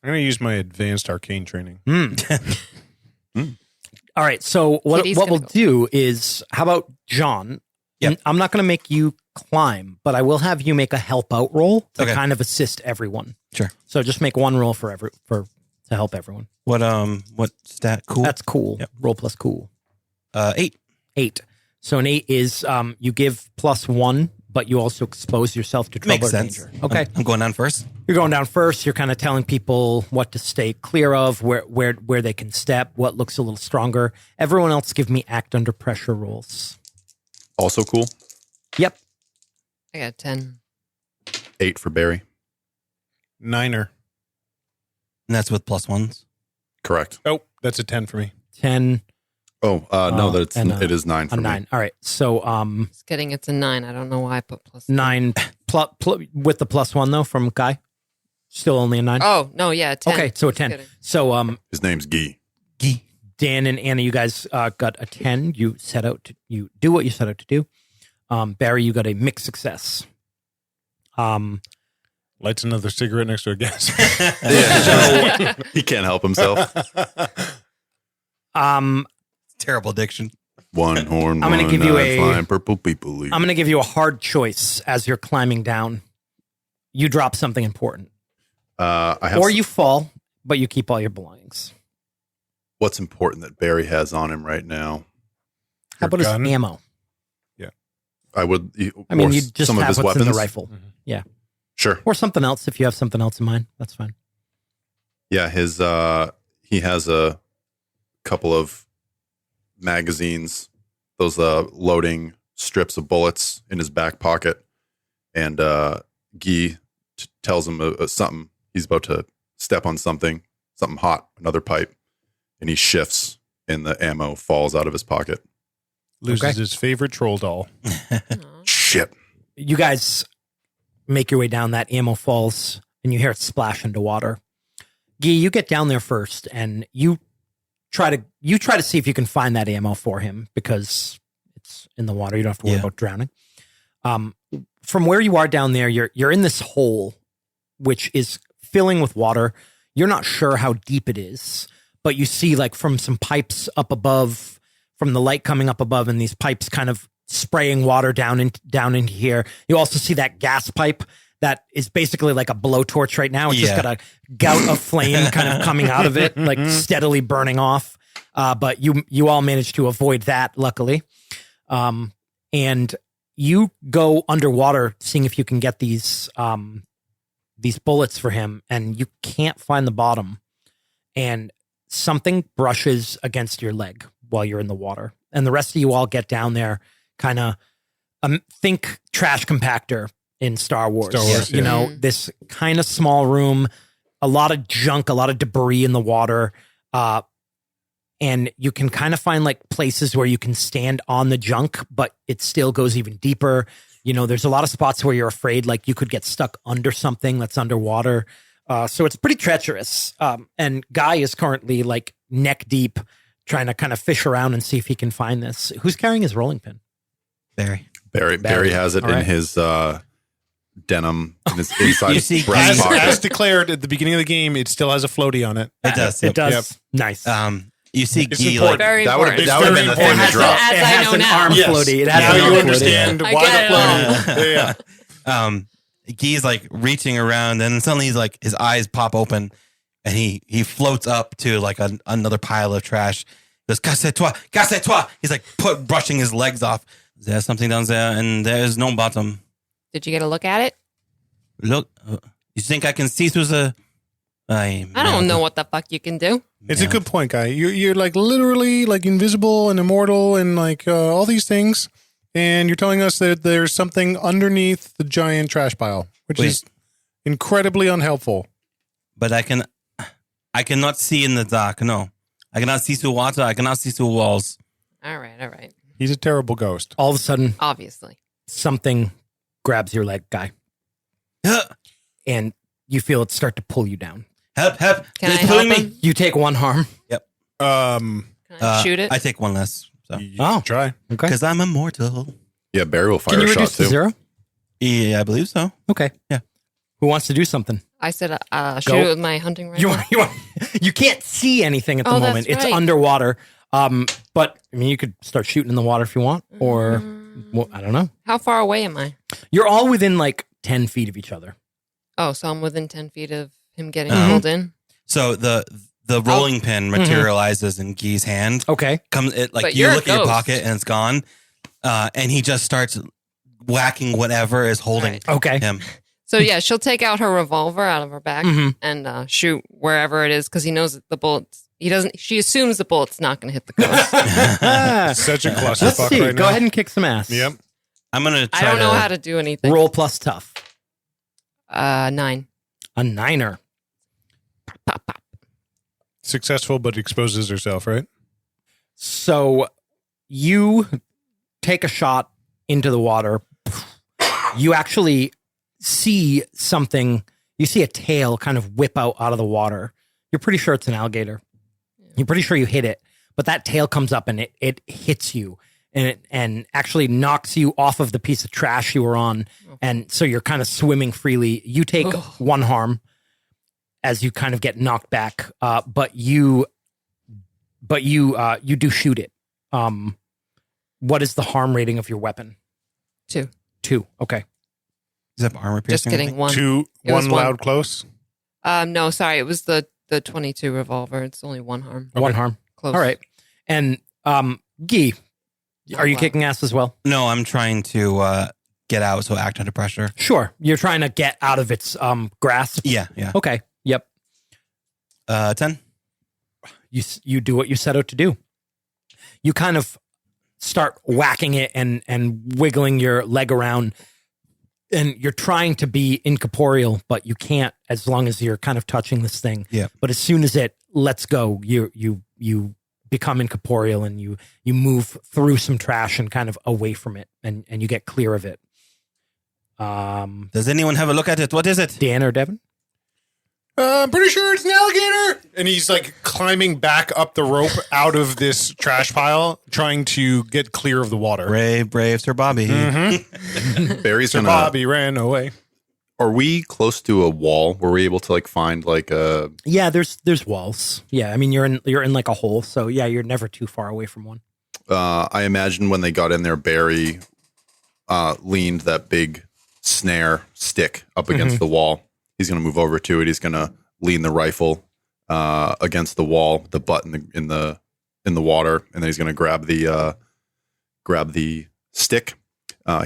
I'm going to use my advanced arcane training. all right? So what Kitty's we'll gonna go. do is, how about John? Yep. I'm not going to make you climb, but I will have you make a help out roll to Okay. kind of assist everyone. Sure. So just make one roll to help everyone. What stat? Cool. That's cool. Yep. Roll plus cool. 8. 8. So an 8 is you give +1, but you also expose yourself to trouble Makes or sense. danger. Okay. I'm going down first. You're going down first. You're kind of telling people what to stay clear of, where they can step, what looks a little stronger. Everyone else give me act under pressure rolls. Also cool. Yep. I got 10. 8 for Barry. 9er. And that's with +1s. Correct. Oh, that's a 10 for me. 10, Oh, no, that's and, it is 9 for a me. 9. All right. So Just kidding. It's a 9. I don't know why I put plus 9 with the +1 though from Guy. Still only a 9. Oh, no. Yeah, 10. Okay, so a Just 10. kidding. So His name's Guy. Dan and Anna, you guys got a 10. You you do what you set out to do. Barry, you got a mixed success. Lights another cigarette next to a gas. Yeah. He can't help himself. Terrible addiction. One horn. I'm gonna one give you eye, a- flying purple people. I'm going to give you a hard choice as you're climbing down. You drop something important, I have or you fall, but you keep all your belongings. what's important that Barry has on him right now. How about gun? his ammo? I would. I mean, or you just some of have his what's weapons. in the rifle. Yeah, Sure. or something else if you have something else in mind. That's fine. Yeah, his he has a couple of magazines, those loading strips of bullets in his back pocket, and Guy tells him something. He's about to step on something hot, another pipe, and he shifts, and the ammo falls out of his pocket. Loses Okay. his favorite troll doll. Aw. Shit. You guys make your way down. That ammo falls, and you hear it splash into water. Guy, you get down there first, and you try to see if you can find that ammo for him because it's in the water. You don't have to worry Yeah. about drowning. From where you are down there, you're in this hole, which is filling with water. You're not sure how deep it is, but you see like from some pipes up above, from the light coming up above, and these pipes kind of spraying water down into here. You also see that gas pipe that is basically like a blowtorch right now. It's just Yeah. got a gout of flame kind of coming out of it, like steadily burning off. But you all managed to avoid that, luckily. And you go underwater, seeing if you can get these bullets for him, and you can't find the bottom. And something brushes against your leg while you're in the water. And the rest of you all get down there, kind of think trash compactor in Star Wars. Star Wars, You yeah. know, this kind of small room, a lot of junk, a lot of debris in the water. And you can kind of find like places where you can stand on the junk, but it still goes even deeper. You know, there's a lot of spots where you're afraid like you could get stuck under something that's underwater. So it's pretty treacherous. And Guy is currently like neck deep, trying to kind of fish around and see if he can find this. Who's carrying his rolling pin? Barry. Barry has it All right. in his denim, in his inside You see, breast As, pocket. as declared at the beginning of the game, it still has a floaty on it. It does. It does. Yep. Nice. You see It's Guy important. like Very that would have important. been the very thing to important. drop. As it I has know an now. arm Yes. floaty. It has Now an you arm floaty. understand I why get the it floaty. Yeah. Guy's like reaching around, and suddenly he's like his eyes pop open, and he floats up to like another pile of trash. He goes, casse-toi. He's like brushing his legs off. There's something down there, and there's no bottom. Did you get a look at it? Look, you think I can see through the? I don't know what the fuck you can do. It's a good point, Guy. You're like literally like invisible and immortal and like all these things. And you're telling us that there's something underneath the giant trash pile, which is incredibly unhelpful. But I cannot see in the dark. No, I cannot see through water. I cannot see through walls. All right. He's a terrible ghost. All of a sudden, Obviously. something grabs your leg, Guy, and you feel it start to pull you down. Help! Can It's I pulling help me. him? You take one harm. Um, Can I shoot it? I take one less. So you Oh. try. Okay. because I'm immortal. Yeah, Barry will fire Can you a shot reduce to too. 0? Yeah, I believe so. Okay. Yeah. Who wants to do something? I said shoot Go. it with my hunting rifle. You can't see anything at the Oh, that's moment. It's right. underwater. But I mean, you could start shooting in the water if you want, or well, I don't know. How far away am I? You're all within like 10 feet of each other. Oh, so I'm within 10 feet of him getting Uh-huh. pulled in? So the rolling pin materializes in Guy's hand. Okay. Comes it like But you you're a look at your ghost. pocket and it's gone. and he just starts whacking whatever is holding Right. Okay. him. So yeah, she'll take out her revolver out of her bag Mhm. and shoot wherever it is because he knows that the bullets. He doesn't. She assumes the bullet's not going to hit the coast. Such a Let's clusterfuck see. right Go now. ahead and kick some ass. Yep. I'm gonna I try don't know how to do anything. Roll plus tough. 9. A 9er. Pop, pop. Successful, but exposes herself, right? So you take a shot into the water. You actually see something. You see a tail kind of whip out of the water. You're pretty sure it's an alligator. You're pretty sure you hit it, but that tail comes up and it hits you and actually knocks you off of the piece of trash you were on. And so you're kind of swimming freely. You take one harm as you kind of get knocked back, but you do shoot it. What is the harm rating of your weapon? 2. 2. Okay. Is that armor piercing? Just kidding. 1. It was One loud close. No, sorry. It was the 22 revolver. It's only 1 harm. One harm. Close. All right. And Guy, are you Wow. kicking ass as well? No, I'm trying to get out, so act under pressure. Sure. You're trying to get out of its grasp. Yeah. Okay. Yep. 10. You do what you set out to do. You kind of start whacking it and wiggling your leg around, and you're trying to be incorporeal, but you can't as long as you're kind of touching this thing. Yeah. But as soon as it lets go, you become incorporeal and you move through some trash and kind of away from it, and you get clear of it. Does anyone have a look at it? What is it? Dan or Devin? I'm pretty sure it's an alligator. And he's like climbing back up the rope out of this trash pile, trying to get clear of the water. Brave Sir Bobby. Barry's So gonna. Bobby ran away. Are we close to a wall? Were we able to like find like a? Yeah, there's walls. Yeah, I mean you're in like a hole, so yeah, you're never too far away from one. I imagine when they got in there, Barry leaned that big snare stick up against the wall. He's going to move over to it. He's going to lean the rifle against the wall, the butt in the water, and then he's going to grab the stick.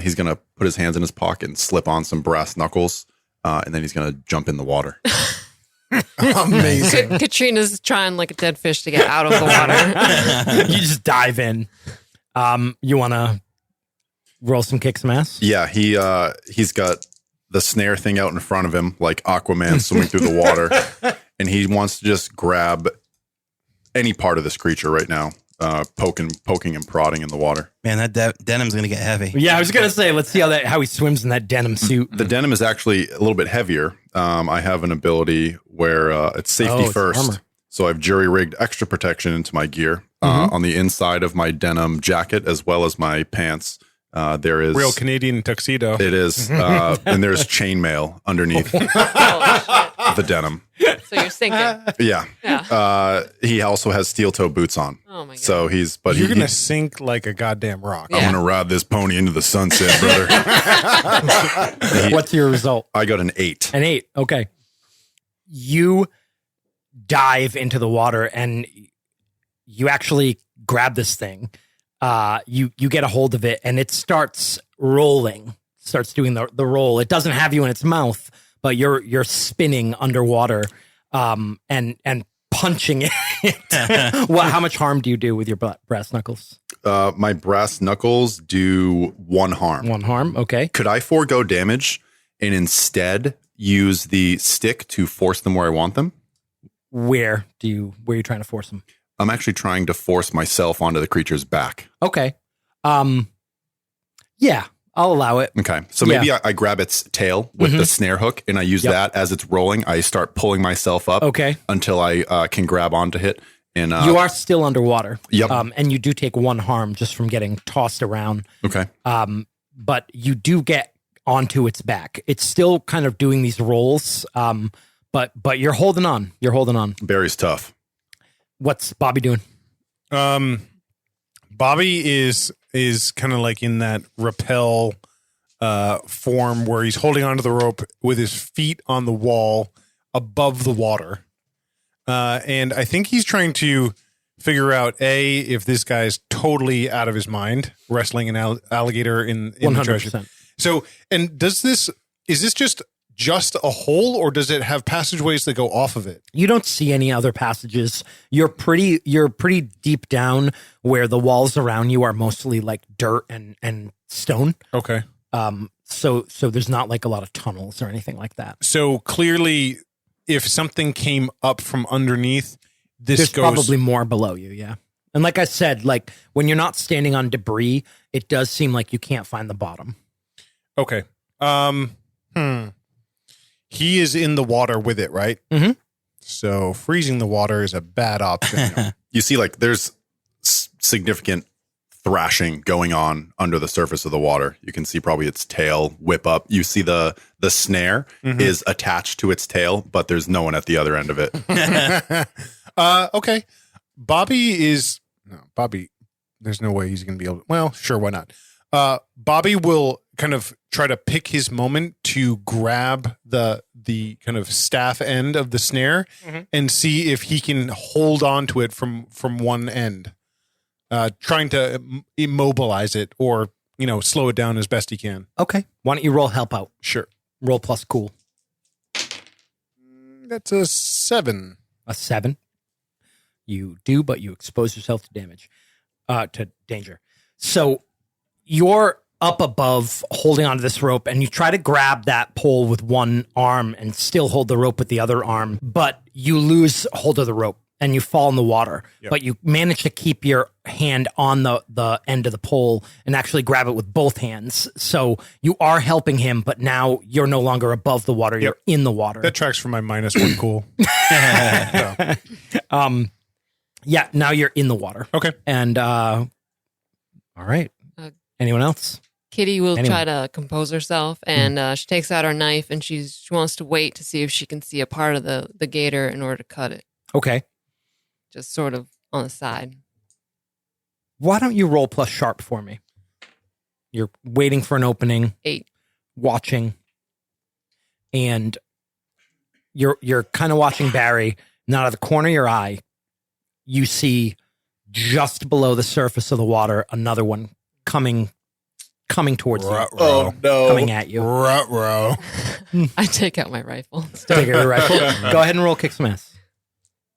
He's going to put his hands in his pocket and slip on some brass knuckles, and then he's going to jump in the water. Amazing. Katrina's trying like a dead fish to get out of the water. You just dive in. You want to roll some kick some ass? Yeah, he's got the snare thing out in front of him, like Aquaman swimming through the water, and he wants to just grab any part of this creature right now, poking and prodding in the water. Man, that denim's going to get heavy. Yeah, I was gonna say, let's see how he swims in that denim suit. The denim is actually a little bit heavier. I have an ability where it's safety it's first. armor. So I've jury-rigged extra protection into my gear on the inside of my denim jacket as well as my pants. There is Real Canadian tuxedo. It is, and there's chainmail underneath Oh, the denim. shit. So you're sinking. Yeah. Yeah. He also has steel-toe boots on. Oh my god. So he's, but You're he, gonna sink like a goddamn rock. Yeah. I'm gonna ride this pony into the sunset, brother. What's your result? I got an 8. An 8. Okay. You dive into the water and you actually grab this thing. You get a hold of it and it starts rolling, starts doing the roll. It doesn't have you in its mouth, but you're spinning underwater, and punching it. How much harm do you do with your brass knuckles? My brass knuckles do 1 harm. 1 harm. Okay. Could I forego damage and instead use the stick to force them where I want them? Where are you trying to force them? I'm actually trying to force myself onto the creature's back. Okay. Yeah, I'll allow it. Okay. So maybe I grab its tail with the snare hook and I use that as it's rolling. I start pulling myself up Okay. until I can grab onto it. And You are still underwater. Yep. And you do take 1 harm just from getting tossed around. okay. But you do get onto its back. It's still kind of doing these rolls. But you're holding on. You're holding on. Barry's tough. What's Bobby doing? Bobby is kind of like in that rappel form where he's holding onto the rope with his feet on the wall above the water. And I think he's trying to figure out if this guy's totally out of his mind wrestling an alligator in the treasure. 100%. So, and is this just a hole, or does it have passageways that go off of it? You don't see any other passages. You're pretty deep down where the walls around you are mostly like dirt and stone. Okay. So there's not like a lot of tunnels or anything like that. So clearly, if something came up from underneath, There's probably more below you, yeah. And like I said, like when you're not standing on debris, it does seem like you can't find the bottom. Okay. He is in the water with it, right? Mm-hmm. So freezing the water is a bad option. You see, like, there's significant thrashing going on under the surface of the water. You can see probably its tail whip up. You see the snare is attached to its tail, but there's no one at the other end of it. Okay. Bobby, there's no way he's going to be able to. Well, sure, why not? Bobby will kind of try to pick his moment to grab the kind of staff end of the snare and see if he can hold on to it from one end, trying to immobilize it or, slow it down as best he can. Okay. Why don't you roll help out? Sure. Roll plus cool. That's a 7. A 7. You do, but you expose yourself to damage, to danger. So you're up above holding onto this rope and you try to grab that pole with one arm and still hold the rope with the other arm, but you lose hold of the rope and you fall in the water. Yep. But you manage to keep your hand on the end of the pole and actually grab it with both hands. So you are helping him, but now you're no longer above the water. You're in the water. That tracks for my -1 cool. Yeah, now you're in the water. Okay. And all right. Anyone else? Kitty will try to compose herself, and she takes out her knife, and she wants to wait to see if she can see a part of the gator in order to cut it. Okay. Just sort of on the side. Why don't you roll plus sharp for me? You're waiting for an opening. 8. Watching. And you're kind of watching Barry. And out of the corner of your eye, you see just below the surface of the water another one coming towards you. Oh, no. Coming at you. Ruh-roh. I take out my rifle. Take your rifle. Go ahead and roll kick some ass.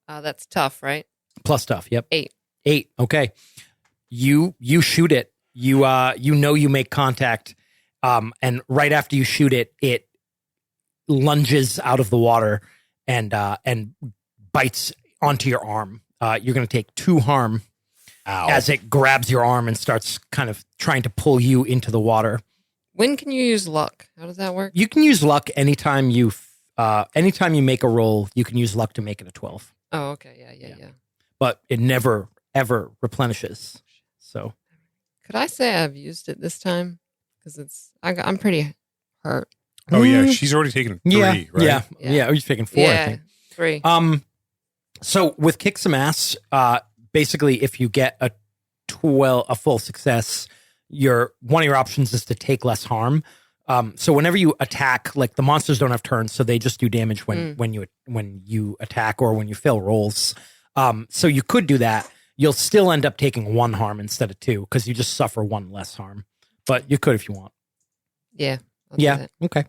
That's tough, right? Plus stuff. Yep. 8. 8. Okay. You shoot it. You you make contact. And right after you shoot it, it lunges out of the water and bites onto your arm. You're going to take 2 harm. Ow. As it grabs your arm and starts kind of trying to pull you into the water. When can you use luck? How does that work? You can use luck anytime you make a roll. You can use luck to make it a 12. Oh, okay. Yeah. But it never ever replenishes. So Could I say I've used it this time? Because I'm pretty hurt. Oh, yeah. She's already taken 3, right? Yeah. You're taking 4, I think. 3. So with kick some ass, basically, if you get a full success, one of your options is to take less harm. So whenever you attack, like the monsters don't have turns, so they just do damage when you attack or when you fail rolls. So you could do that. You'll still end up taking 1 harm instead of 2 because you just suffer 1 less harm. But you could if you want. Yeah. I'll do Yeah. that. Okay.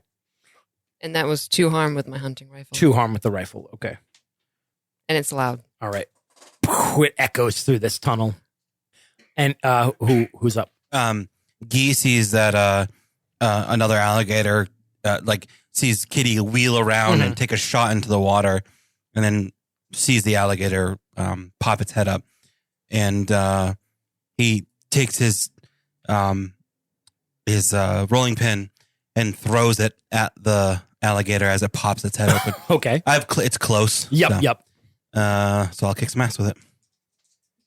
And that was 2 harm with my hunting rifle. 2 harm with the rifle. Okay. And it's loud. All right. It echoes through this tunnel. And who's up? Guy sees that another alligator sees Kitty wheel around and take a shot into the water, and then sees the alligator pop its head up, and he takes his rolling pin and throws it at the alligator as it pops its head open. Okay. It's close. Yep. Yep. So I'll kick some ass with it.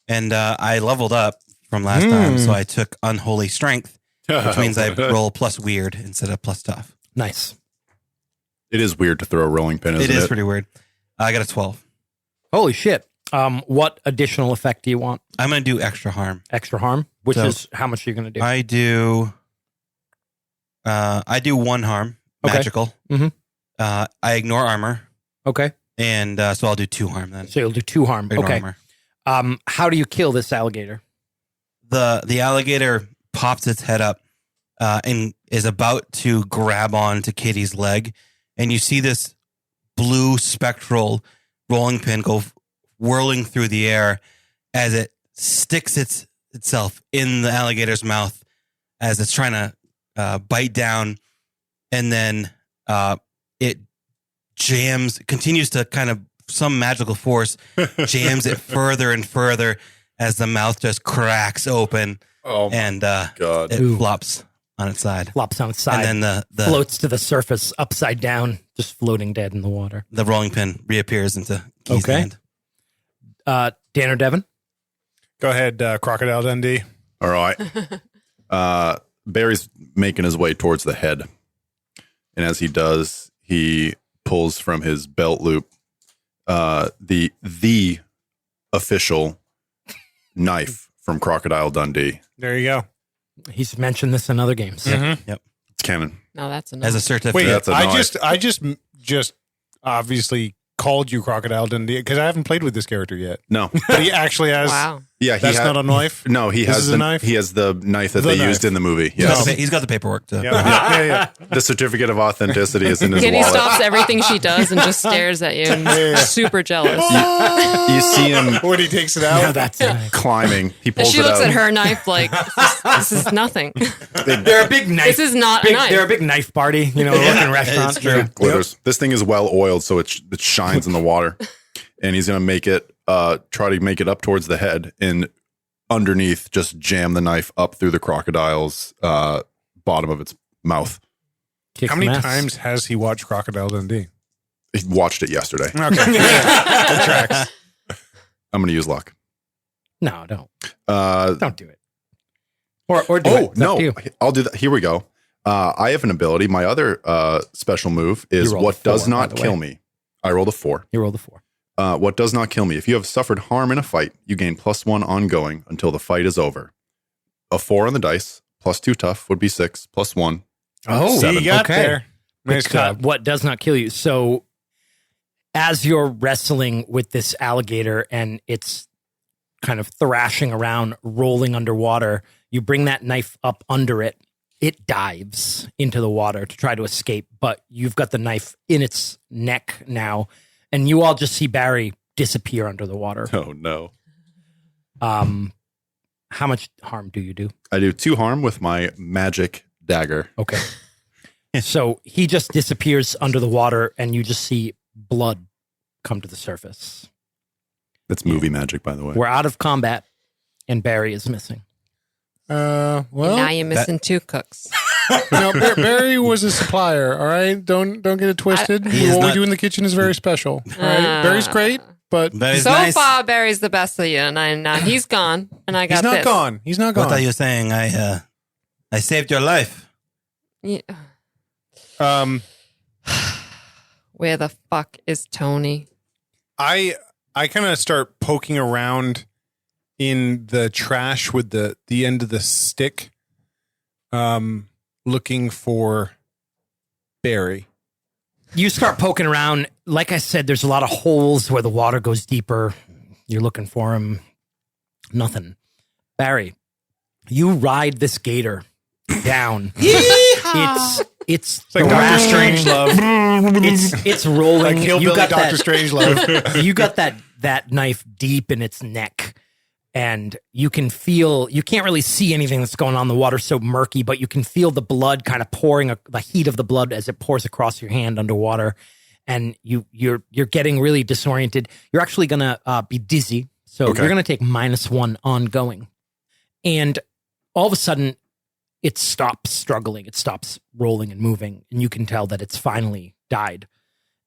And I leveled up from last time, so I took Unholy Strength, which means I roll plus weird instead of plus tough. Nice. It is weird to throw a rolling pin, isn't it? It is pretty weird. I got a 12. Holy shit. What additional effect do you want? I'm going to do extra harm. Extra harm? Which So, is how much are you going to do? I do 1 harm, Okay. magical. Mhm. I ignore armor, Okay. and so I'll do 2 harm then. So you'll do 2 harm. Ignore Okay. armor. How do you kill this alligator? The alligator pops its head up and is about to grab onto Kitty's leg, and you see this blue spectral rolling pin go whirling through the air as it sticks itself in the alligator's mouth as it's trying to bite down, and then it continues to kind of some magical force jams it further and further as the mouth just cracks open. Oh, and God. it Ooh. flops on its side. Flops on its side. And then the floats to the surface upside down, just floating dead in the water. the rolling pin reappears into Key's Okay. hand. Dan or Devin? Go ahead, Crocodile Dundee. All right. Barry's making his way towards the head. And as he does, he pulls from his belt loop the official knife from Crocodile Dundee. There you go. He's mentioned this in other games. Yep. It's canon. No, that's enough. As a certificate. Wait, That's a I knife. just obviously called you Crocodile Dundee because I haven't played with this character yet. No. But he actually has. Wow. Yeah, That's not a knife? No, he This has is a the knife? He has the knife that The they knife. used in the movie. He's got Yes. the he's got the paperwork too. Yeah. The certificate of authenticity is in his Kitty wallet. stops everything she does and just stares at you and super jealous. You see him When he takes it out. Now that's nice. climbing. He And pulls she it looks out. at her knife like, this is nothing. They're a big knife. This is not a big, knife. They're a big knife party, you know, looking restaurant. It's true. Glitters. This thing is well oiled, so it shines in the water. And he's going to make it, try to make it up towards the head, and underneath, just jam the knife up through the crocodile's bottom of its mouth. Kicks How many some ass. times has he watched Crocodile Dundee? He watched it yesterday. Okay. That tracks. I'm going to use luck. No, don't. Uh, Don't do it. Or do it. oh, It's up no. to you. I'll do that. Here we go. I have an ability. My other special move is You rolled what a 4, does by not the way. kill me. I rolled a 4. You rolled a 4. What does not kill me? If you have suffered harm in a fight, you gain +1 ongoing until the fight is over. A 4 on the dice, +2 tough would be 6, +1. Oh, See, 7. you got Okay. there. Nice job. What does not kill you? So, as you're wrestling with this alligator and it's kind of thrashing around, rolling underwater, you bring that knife up under it. It dives into the water to try to escape, but you've got the knife in its neck now, and you all just see Barry disappear under the water. Oh, no. How much harm do you do? I do 2 harm with my magic dagger. Okay. So he just disappears under the water, and you just see blood come to the surface. That's movie magic, by the way. We're out of combat, and Barry is missing. Well, now you're missing 2 cooks. no, Barry was a supplier. All right, don't get it twisted. He is What we not- do in the kitchen is very special. All right, Barry's great, but Very So nice. far, Barry's the best of you, and now he's gone, and I got he's not this. gone. He's not What gone. are you saying? I saved your life. Yeah. Where the fuck is Tony? I kind of start poking around in the trash with the end of the stick, looking for Barry. You start poking around. Like I said, there's a lot of holes where the water goes deeper. You're looking for him. Nothing. Barry, you ride this gator down. It's It's like Dr. Strangelove. It's rolling. Like Hillbilly You got Dr. that- Strangelove. You got that knife deep in its neck, and you can feel, you can't really see anything that's going on. The water's so murky, but you can feel the blood kind of pouring, the heat of the blood as it pours across your hand underwater, and you're getting really disoriented. You're actually gonna be dizzy, so Okay. you're gonna take -1 ongoing, and all of a sudden it stops struggling, it stops rolling and moving, and you can tell that it's finally died,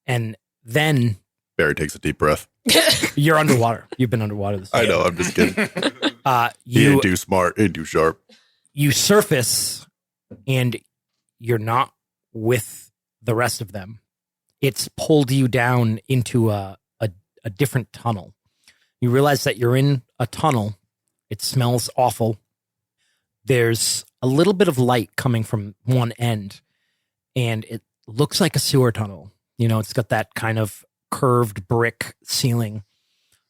and then Barry takes a deep breath. you're underwater. You've been underwater this I know. I'm just kidding. He you ain't too smart. He ain't too sharp. you surface and you're not with the rest of them. It's pulled you down into a different tunnel. You realize that you're in a tunnel. It smells awful. There's a little bit of light coming from one end, and it looks like a sewer tunnel. You know, it's got that kind of curved brick ceiling.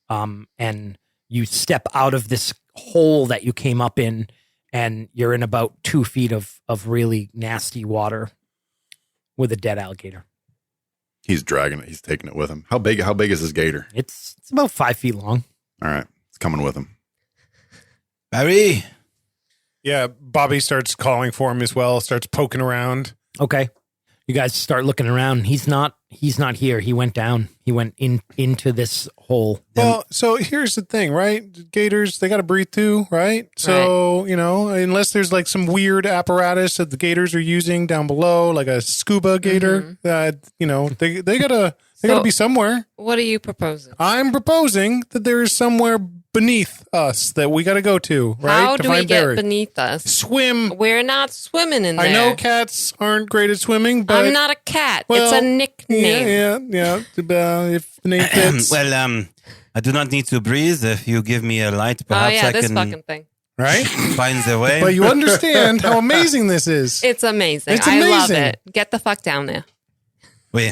And you step out of this hole that you came up in, and you're in about 2 feet of really nasty water with a dead alligator. He's dragging it. He's taking it with him. How big is this gator? It's about 5 feet long. All right. It's coming with him. Barry. Yeah, Bobby starts calling for him as well, starts poking around. Okay. You guys start looking around. He's not here. He went down. He went into this hole. Well, so here's the thing, right? Gators, they got to breathe too, right? So, unless there's like some weird apparatus that the gators are using down below, like a scuba gator, they gotta be somewhere. What are you proposing? I'm proposing that there is somewhere beneath us that we got to go to, right? How to do we find get Barry. beneath us? Swim. We're not swimming in there. I know cats aren't great at swimming, but I'm not a cat. well, it's a nickname. Yeah. If the name fits, Well, I do not need to breathe. If you give me a light, Oh perhaps yeah, I this can fucking thing. right? find the way. But you understand how amazing this is. It's amazing. It's I love amazing. it. Get the fuck down there. Oui.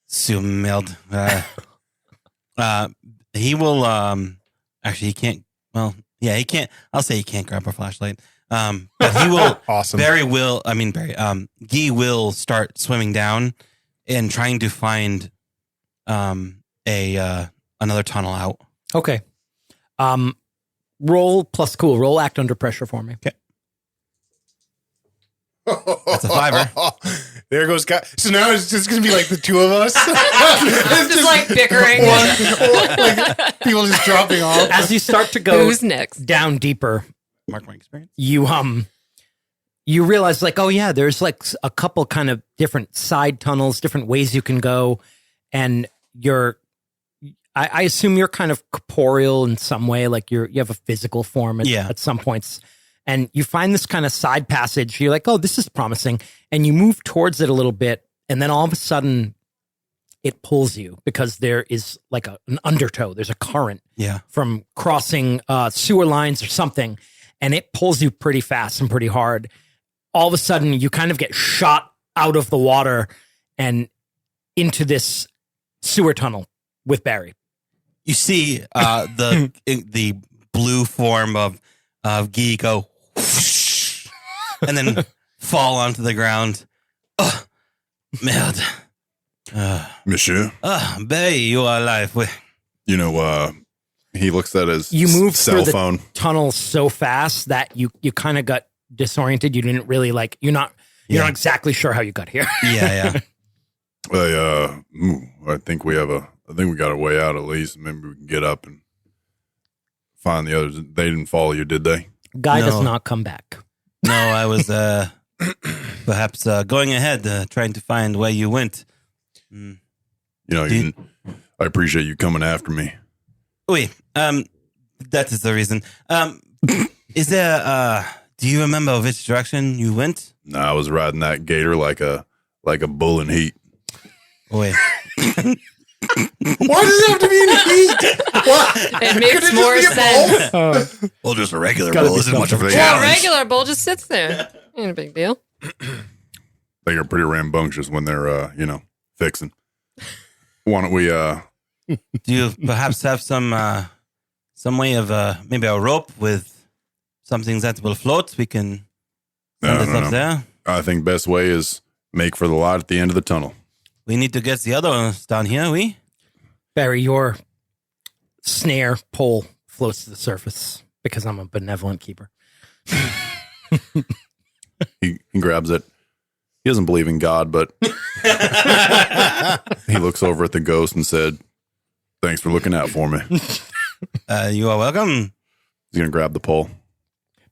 So merde. He will. Actually, he can't. Well, yeah, he can't. I'll say he can't grab a flashlight. But he will. Awesome. Barry. Guy will start swimming down and trying to find another tunnel out. Okay. Roll plus cool. Roll act under pressure for me. Okay. That's a 5. There goes guy. So now it's just going to be like the two of us. It's just like bickering. like people just dropping off. As you start to go Who's next? down deeper, Mark my experience. you realize like, oh yeah, there's like a couple kind of different side tunnels, different ways you can go, and I assume you're kind of corporeal in some way, like you have a physical form at some points. And you find this kind of side passage. You're like, oh, this is promising. And you move towards it a little bit. And then all of a sudden it pulls you because there is like an undertow. There's a current from crossing sewer lines or something. And it pulls you pretty fast and pretty hard. All of a sudden you kind of get shot out of the water and into this sewer tunnel with Barry. You see the blue form of Guy go whoosh, and then fall onto the ground. Oh, merde. Monsieur, Barry, you are alive. he looks at his You moved cell through the phone. tunnel so fast that you kind of got disoriented. You didn't really you're not exactly sure how you got here. Yeah. I think we got a way out at least. Maybe we can get up and find the others. They didn't follow you, did they? Guy does No. not come back. No, I was perhaps going ahead, trying to find where you went. I appreciate you coming after me. Wait, that is the reason. Is there? Do you remember which direction you went? No, I was riding that gator like a bull in heat. Wait. Why does it have to be in heat? What? It makes more sense. Well, just a regular gotta bull be isn't much of a Well, a challenge. regular bull just sits there. Ain't a big deal. They are pretty rambunctious when they're fixing. Why don't we Do you perhaps have some way of maybe a rope with something that will float? We can send it up there. I think best way is make for the light at the end of the tunnel. We need to get the other ones down here. Barry, your snare pole floats to the surface because I'm a benevolent keeper. He grabs it. He doesn't believe in God, but he looks over at the ghost and said, "Thanks for looking out for me." You are welcome. He's gonna grab the pole.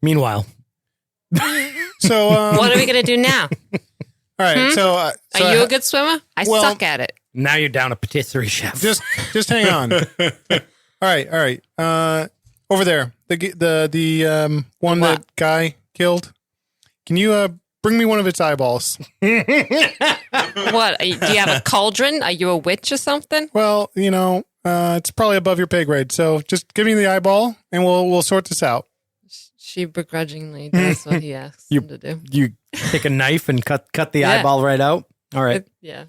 Meanwhile, So, What are we going to do now? all right. So, Are you a good swimmer? I suck at it. now you're down a patisserie chef. just hang on. All right. Over there, the one What? that guy killed. Can you bring me one of its eyeballs? What? Do you have a cauldron? Are you a witch or something? Well, it's probably above your pay grade. So just give me the eyeball, and we'll sort this out. She begrudgingly does what he asks him to do. You take a knife and cut the Yeah. eyeball right out. All right. Yeah.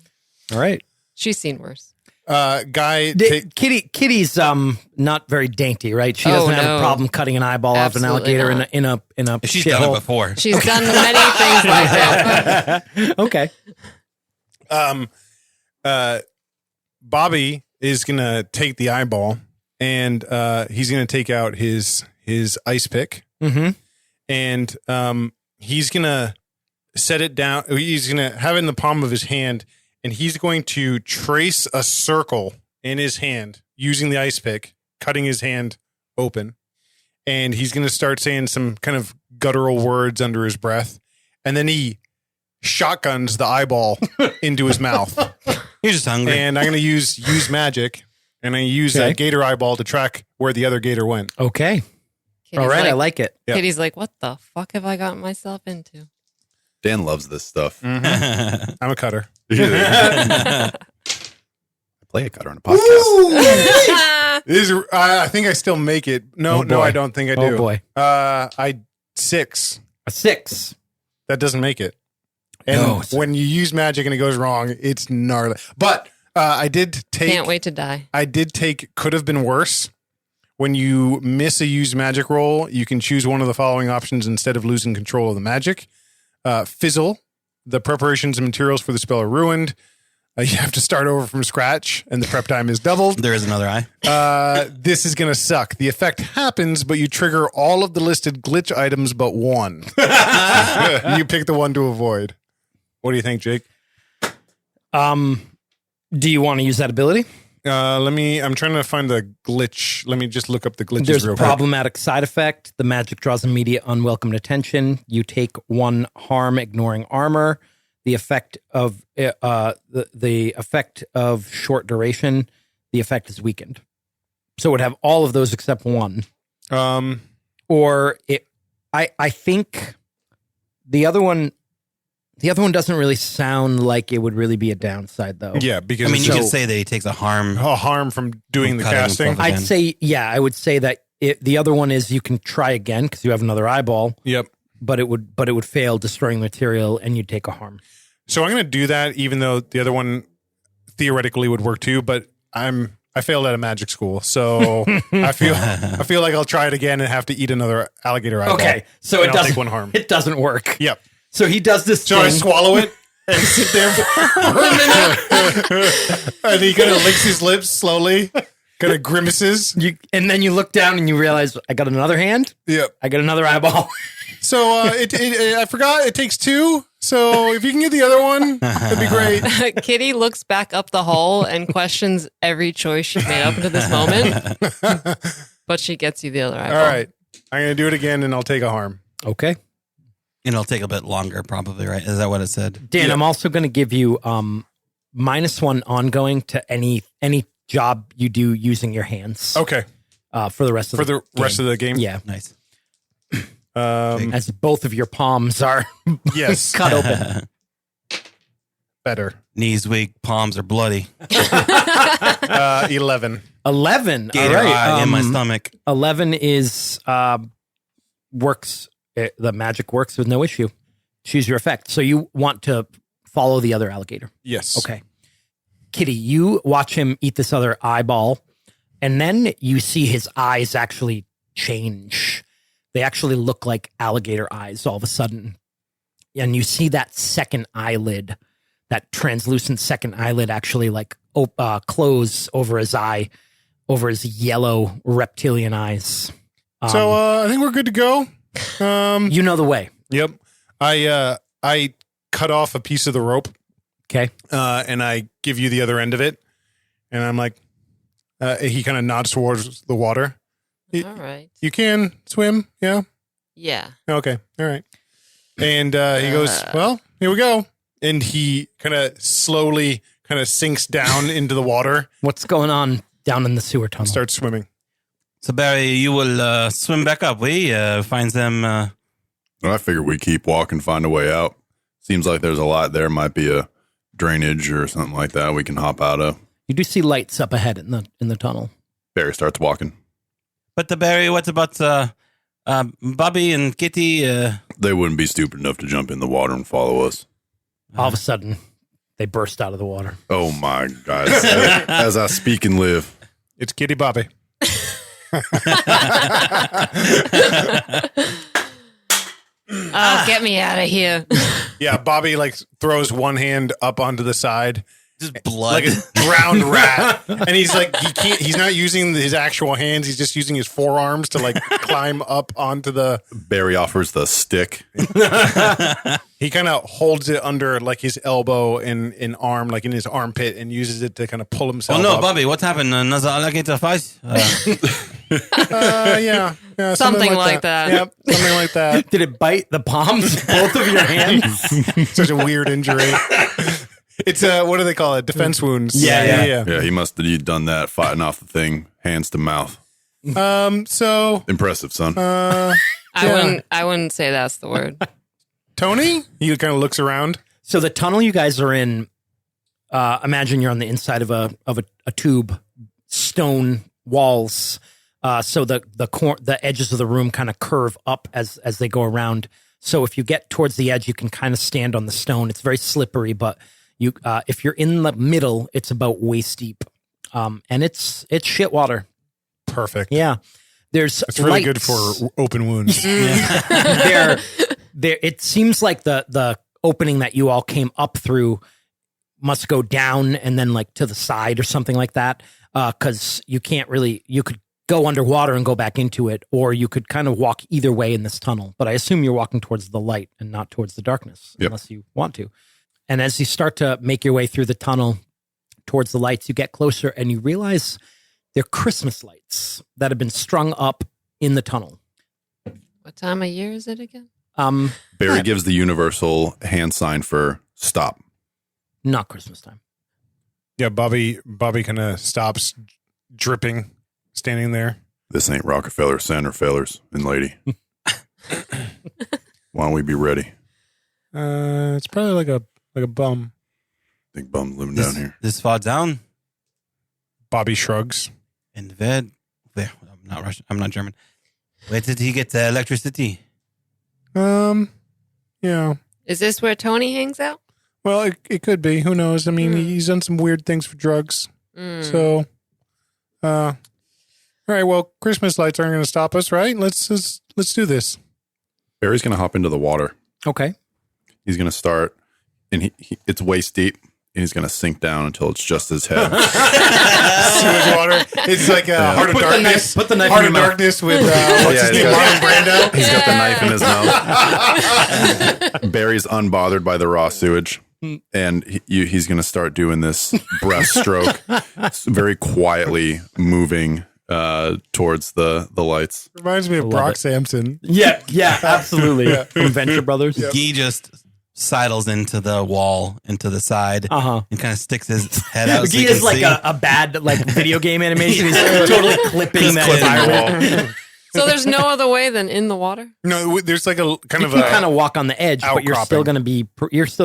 All right. She's seen worse. Guy, Kitty's not very dainty, right? She doesn't have a problem cutting an eyeball off an Absolutely alligator not. in a She's done it shithole. before. She's done many things like that. Okay. Bobby is gonna take the eyeball, and he's gonna take out his ice pick, and he's gonna set it down. He's gonna have it in the palm of his hand, and he's going to trace a circle in his hand using the ice pick, cutting his hand open, and he's gonna start saying some kind of guttural words under his breath, and then he shotguns the eyeball into his mouth. You're just hungry. And I'm going to use magic, and I use that gator eyeball to track where the other gator went. Okay. Kitty's All right. I like it. Yeah. Kitty's like, what the fuck have I gotten myself into? Dan loves this stuff. I'm a cutter. I play a cutter on a podcast. I think I still make it. No, I don't think I do. Oh, boy. 6. A 6. That doesn't make it. And when you use magic and it goes wrong, it's gnarly. But I did take. Can't wait to die. I did take. Could have been worse. When you miss a used magic roll, you can choose one of the following options instead of losing control of the magic. Fizzle. The preparations and materials for the spell are ruined. You have to start over from scratch, and the prep time is doubled. There is another eye. This is going to suck. The effect happens, but you trigger all of the listed glitch items but one. You pick the one to avoid. What do you think, Jake? Do you want to use that ability? I'm trying to find the glitch. Let me just look up the glitches There's a real quick. problematic side effect. The magic draws immediate unwelcome attention. You take 1 harm, ignoring armor. The effect of the effect of short duration. The effect is weakened. So it would have all of those except 1. Or it. I think the other one. The other one doesn't really sound like it would really be a downside, though. Yeah, because I mean, you it's could say that he takes a harm. harm from doing the cutting casting. himself. I'd say, I would say that the other one is you can try again because you have another eyeball, Yep. but it would fail, destroying material, and you'd take a harm. So I'm going to do that, even though the other one theoretically would work too. But I failed at a magic school, so I feel like I'll try it again and have to eat another alligator eyeball. Okay, so And it I'll doesn't take 1 harm. It doesn't work. Yep. So he does this So thing. I swallow it and sit there for a minute, and he kind of licks his lips slowly, kind of grimaces. And then you look down and you realize I got another hand. Yep. I got another eyeball. So I forgot it takes 2. So if you can get the other one, that'd be great. Kitty looks back up the hole and questions every choice she's made up until this moment. But she gets you the other eyeball. All right, I'm gonna do it again, and I'll take a harm. Okay. And it'll take a bit longer, probably, right? Is that what it said? Dan, Yeah. I'm also going to give you -1 ongoing to any job you do using your hands. Okay, For the rest of for the rest of the game. Yeah. Nice. As both of your palms are Yes, cut open. better. Knees weak, palms are bloody. 11. 11. Gator All right. eye in my stomach. 11 is works. The magic works with no issue. Choose your effect. So you want to follow the other alligator. Yes. Okay. Kitty, you watch him eat this other eyeball, and then you see his eyes actually change. They actually look like alligator eyes all of a sudden. And you see that second eyelid, that translucent second eyelid actually like close over his eye, over his yellow reptilian eyes. So I think we're good to go. You know the way. Yep. I cut off a piece of the rope, Okay. and I give you the other end of it, and I'm like, he kind of nods towards the water. All right. You can swim, yeah. Yeah. Okay, all right. And he goes, well, here we go. And he kind of slowly kind of sinks down into the water, What's going on down in the sewer tunnel? starts swimming. So, Barry, you will swim back up. We find them. I figure we keep walking, find a way out. Seems like there's a lot there. Might be a drainage or something like that we can hop out of. You do see lights up ahead in the tunnel. Barry starts walking. But Barry, what about Bobby and Kitty? They wouldn't be stupid enough to jump in the water and follow us. All of a sudden, They burst out of the water. Oh my God. As I speak and live. It's Kitty Bobby. Oh, get me out of here. Yeah, Bobby like throws one hand up onto the side. Just blood. Like a drowned rat. And he's like, he's not using his actual hands. He's just using his forearms to like climb up onto the. Barry offers the stick. He kind of holds it under like his elbow and arm, like in his armpit, and uses it to kind of pull himself Oh no, up. Bobby, what happened? Another alligator fight? Yeah, Something like that. Yep, something like that. Did it bite the palms, both of your hands? Such a weird injury. It's what do they call it? Defense wounds. Yeah. Yeah, he must have done that fighting off the thing, hands to mouth. So Impressive, son. I wouldn't say that's the word. Tony, he kind of looks around. So the tunnel you guys are in, imagine you're on the inside of a tube, stone walls. So the edges of the room kind of curve up as they go around. So if you get towards the edge, you can kind of stand on the stone. It's very slippery, but you if you're in the middle, it's about waist deep, and it's shit water. Perfect. Yeah, there's It's really good lights. for open wounds. there. It seems like the opening that you all came up through must go down and then like to the side or something like that. Because you can't really, you could go underwater and go back into it, or you could kind of walk either way in this tunnel. But I assume you're walking towards the light and not towards the darkness, unless you want to. And as you start to make your way through the tunnel towards the lights, you get closer and you realize they're Christmas lights that have been strung up in the tunnel. What time of year is it again? Barry gives the universal hand sign for stop. Not Christmas time. Yeah, Bobby kind of stops, dripping, standing there. This ain't Rockefeller Center, fellers and lady. Why don't we be ready? It's probably like a bum. Think bums living down here. This far down Bobby shrugs. in bed. Where? I'm not Russian. I'm not German. Where did he get the electricity? Yeah. Is this where Tony hangs out? Well, it could be. Who knows? I mean, he's done some weird things for drugs. So, all right. Well, Christmas lights aren't going to stop us, right? Let's do this. Barry's going to hop into the water. Okay. He's going to start, and it's waist deep, and he's going to sink down until it's just his head. Sewage water. It's like a Heart of Darkness. Put the knife Heart in of your mouth. Darkness with what's his he's name? got- Marlon Brando. He's got the knife in his mouth. Barry's unbothered by the raw sewage, and he's going to start doing this breaststroke, very quietly moving towards the lights. Reminds me of Brock Sampson. Yeah, absolutely. From Venture Brothers. He just sidles into the wall, into the side, Uh-huh. and kind of sticks his head out. He is like a bad like video game animation. He's totally clipping that entire wall. So there's no other way than in the water? No, there's like a kind You of can a kind of walk on the edge, but you're still outcropping.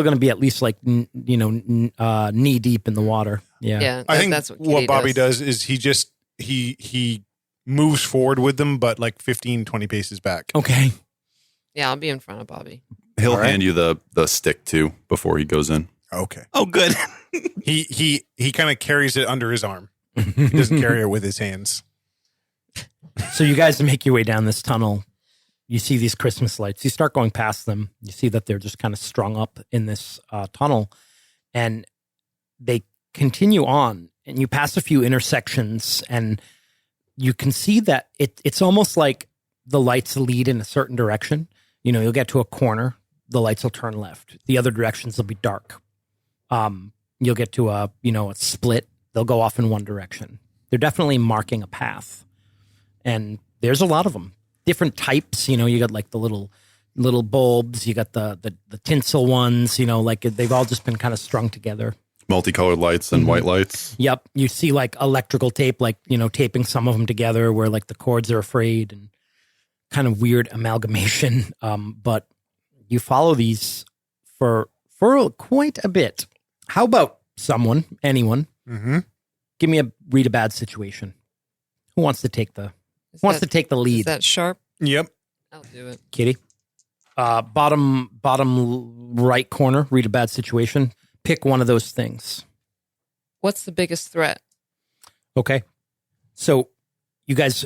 going to be at least like knee deep in the water. Yeah. Yeah, I think that's what, what Kitty Bobby does is he moves forward with them, but like 15, 20 paces back. Okay. Yeah, I'll be in front of Bobby. He'll hand you the stick too before he goes in. Okay. Oh, good. He kind of carries it under his arm. He doesn't carry it with his hands. So you guys make your way down this tunnel. You see these Christmas lights. You start going past them. You see that they're just kind of strung up in this tunnel, and they continue on. And you pass a few intersections, and you can see that it's almost like the lights lead in a certain direction. You'll get to a corner, the lights will turn left. The other directions will be dark. You'll get to a split. They'll go off in one direction. They're definitely marking a path. And there's a lot of them, different types. You got like the little bulbs. You got the tinsel ones. Like they've all just been kind of strung together. Multicolored lights and white lights. Yep, you see like electrical tape, like taping some of them together where like the cords are frayed and kind of weird amalgamation. But you follow these for quite a bit. How about anyone? Mm-hmm. Give me read a bad situation. Who wants to take the lead? Is that sharp? Yep. I'll do it. Kitty. Bottom right corner, read a bad situation. pick one of those things. What's the biggest threat? Okay. So you guys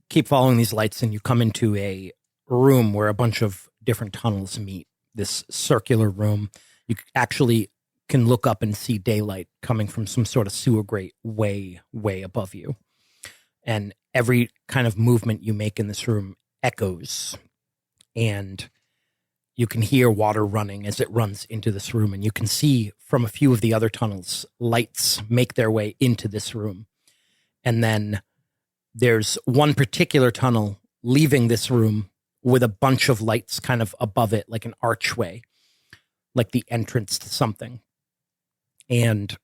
keep following these lights and you come into a room where a bunch of different tunnels meet. This circular room. You actually can look up and see daylight coming from some sort of sewer grate way, way above you. And every kind of movement you make in this room echoes. And you can hear water running as it runs into this room. And you can see from a few of the other tunnels, lights make their way into this room. And then there's one particular tunnel leaving this room with a bunch of lights kind of above it, like an archway, like the entrance to something. And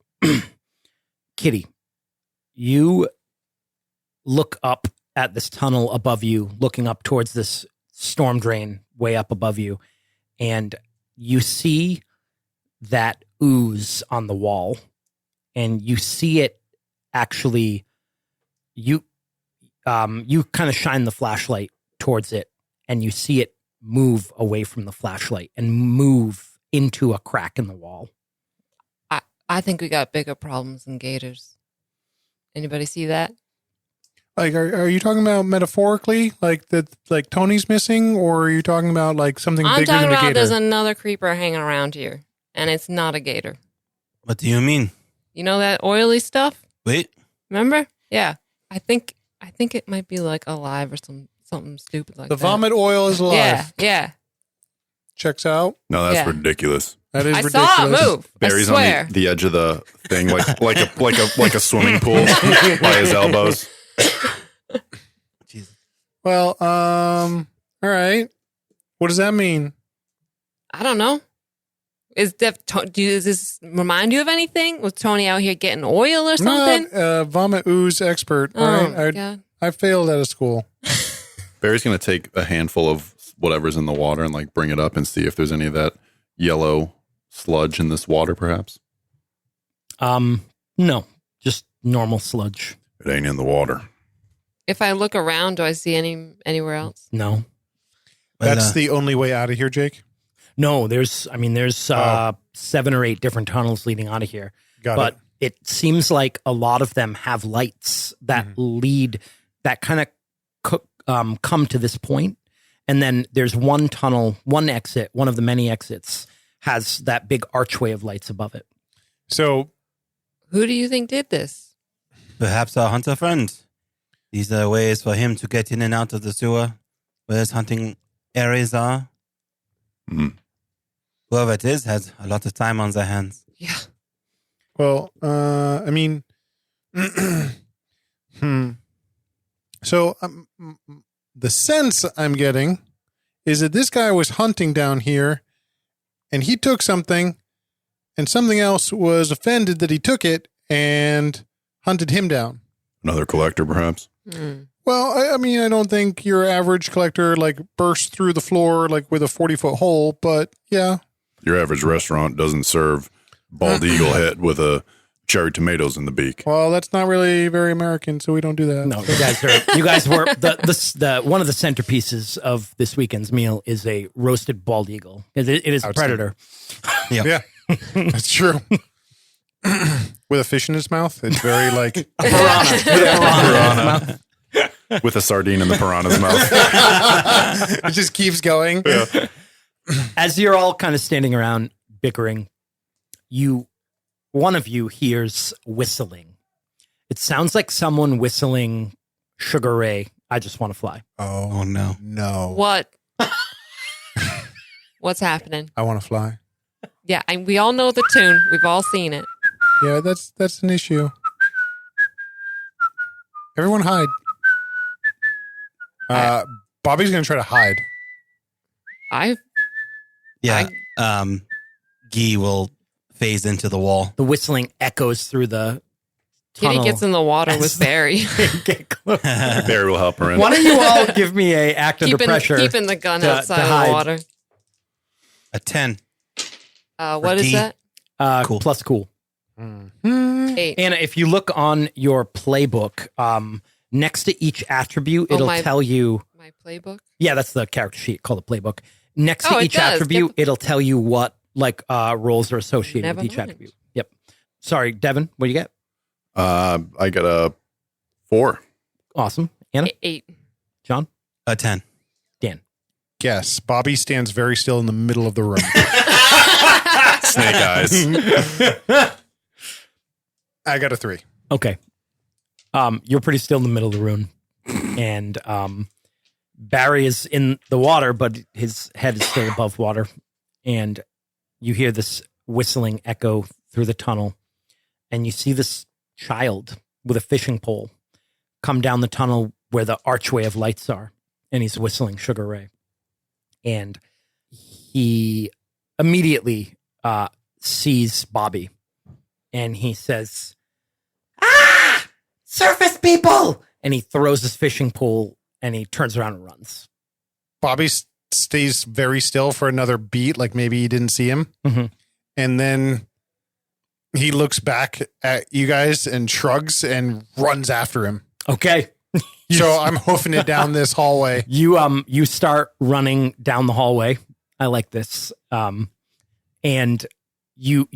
Kitty, you look up at this tunnel above you, looking up towards this storm drain way up above you, and you see that ooze on the wall, and you see it actually, you kind of shine the flashlight towards it, and you see it move away from the flashlight and move into a crack in the wall. I think we got bigger problems than gators. Anybody see that? Like, are you talking about metaphorically, like that, like Tony's missing, or are you talking about like something I'm bigger talking than a about gator? there's another creeper hanging around here, and it's not a gator. What do you mean? You know that oily stuff? Wait. Remember? Yeah. I think it might be like alive or something stupid like The that. vomit oil is alive. Yeah. Checks out. No, that's Yeah. ridiculous. That is I ridiculous. saw it move. Barry's I on swear. the edge of the thing, like a swimming pool by his elbows. Jesus. Well, all right. What does that mean? I don't know. Does this remind you of anything? Was Tony out here getting oil or something? Not vomit ooze expert. All right. God. I failed out of school. Barry's gonna take a handful of whatever's in the water and like bring it up and see if there's any of that yellow sludge in this water, perhaps. No, just normal sludge. It ain't in the water. If I look around, do I see anywhere else? No. That's the only way out of here, Jake. No, there's 7 or 8 different tunnels leading out of here. Got It seems like a lot of them have lights that lead, that kind of come to this point. And then there's one tunnel, one exit, one of the many exits has that big archway of lights above it. So Who do you think did this? Perhaps our hunter friend. These are ways for him to get in and out of the sewer where his hunting areas are. Mhm. Whoever it is has a lot of time on their hands. Yeah. Well, I mean, So the sense I'm getting is that this guy was hunting down here, and he took something, and something else was offended that he took it and hunted him down. Another collector, perhaps. Well, I mean, I don't think your average collector like bursts through the floor like with a 40-foot hole, but yeah. Your average restaurant doesn't serve bald eagle head with a cherry tomatoes in the beak. Well, that's not really very American, so we don't do that. No, you guys were the one of the centerpieces of this weekend's meal is a roasted bald eagle. It is a predator. Yeah, that's true. With a fish in his mouth, it's very like A piranha. With a sardine in the piranha's mouth. it just keeps going. Yeah. As you're all kind of standing around bickering, one of you hears whistling. It sounds like someone whistling Sugar Ray, I Just Want to Fly. Oh, no. No. What? What's happening? I want to fly. Yeah, we all know the tune. We've all seen it. Yeah, that's an issue. Everyone hide. Bobby's going to try to hide. Yeah. Guy will phase into the wall. The whistling echoes through the Kitty tunnel. gets in the water with Barry. Get close. Barry will help her in. Why don't you all give me a act under pressure? Keeping the gun to outside of hide. the water. A 10. What is D. that? Cool. Plus cool. 8. Anna, if you look on your playbook, next to each attribute, it'll tell you. My playbook? Yeah, that's the character sheet called the playbook. Next to Oh, it each does. attribute, it'll tell you what roles are associated Never with each mind. attribute. Yep. Sorry, Devin, what do you get? I got a 4. Awesome. Anna? 8. John? A 10. Dan? Yes, Bobby stands very still in the middle of the room. Snake eyes. I got a 3. Okay. You're pretty still in the middle of the room. And Barry is in the water, but his head is still above water. And you hear this whistling echo through the tunnel. And you see this child with a fishing pole come down the tunnel where the archway of lights are. And he's whistling Sugar Ray. And he immediately sees Bobby. And he says, "Ah! Surface people!" And he throws his fishing pole and he turns around and runs. Bobby stays very still for another beat, like maybe he didn't see him. Mm-hmm. And then he looks back at you guys and shrugs and runs after him. Okay. So I'm hoofing it down this hallway. You start running down the hallway. I like this. And you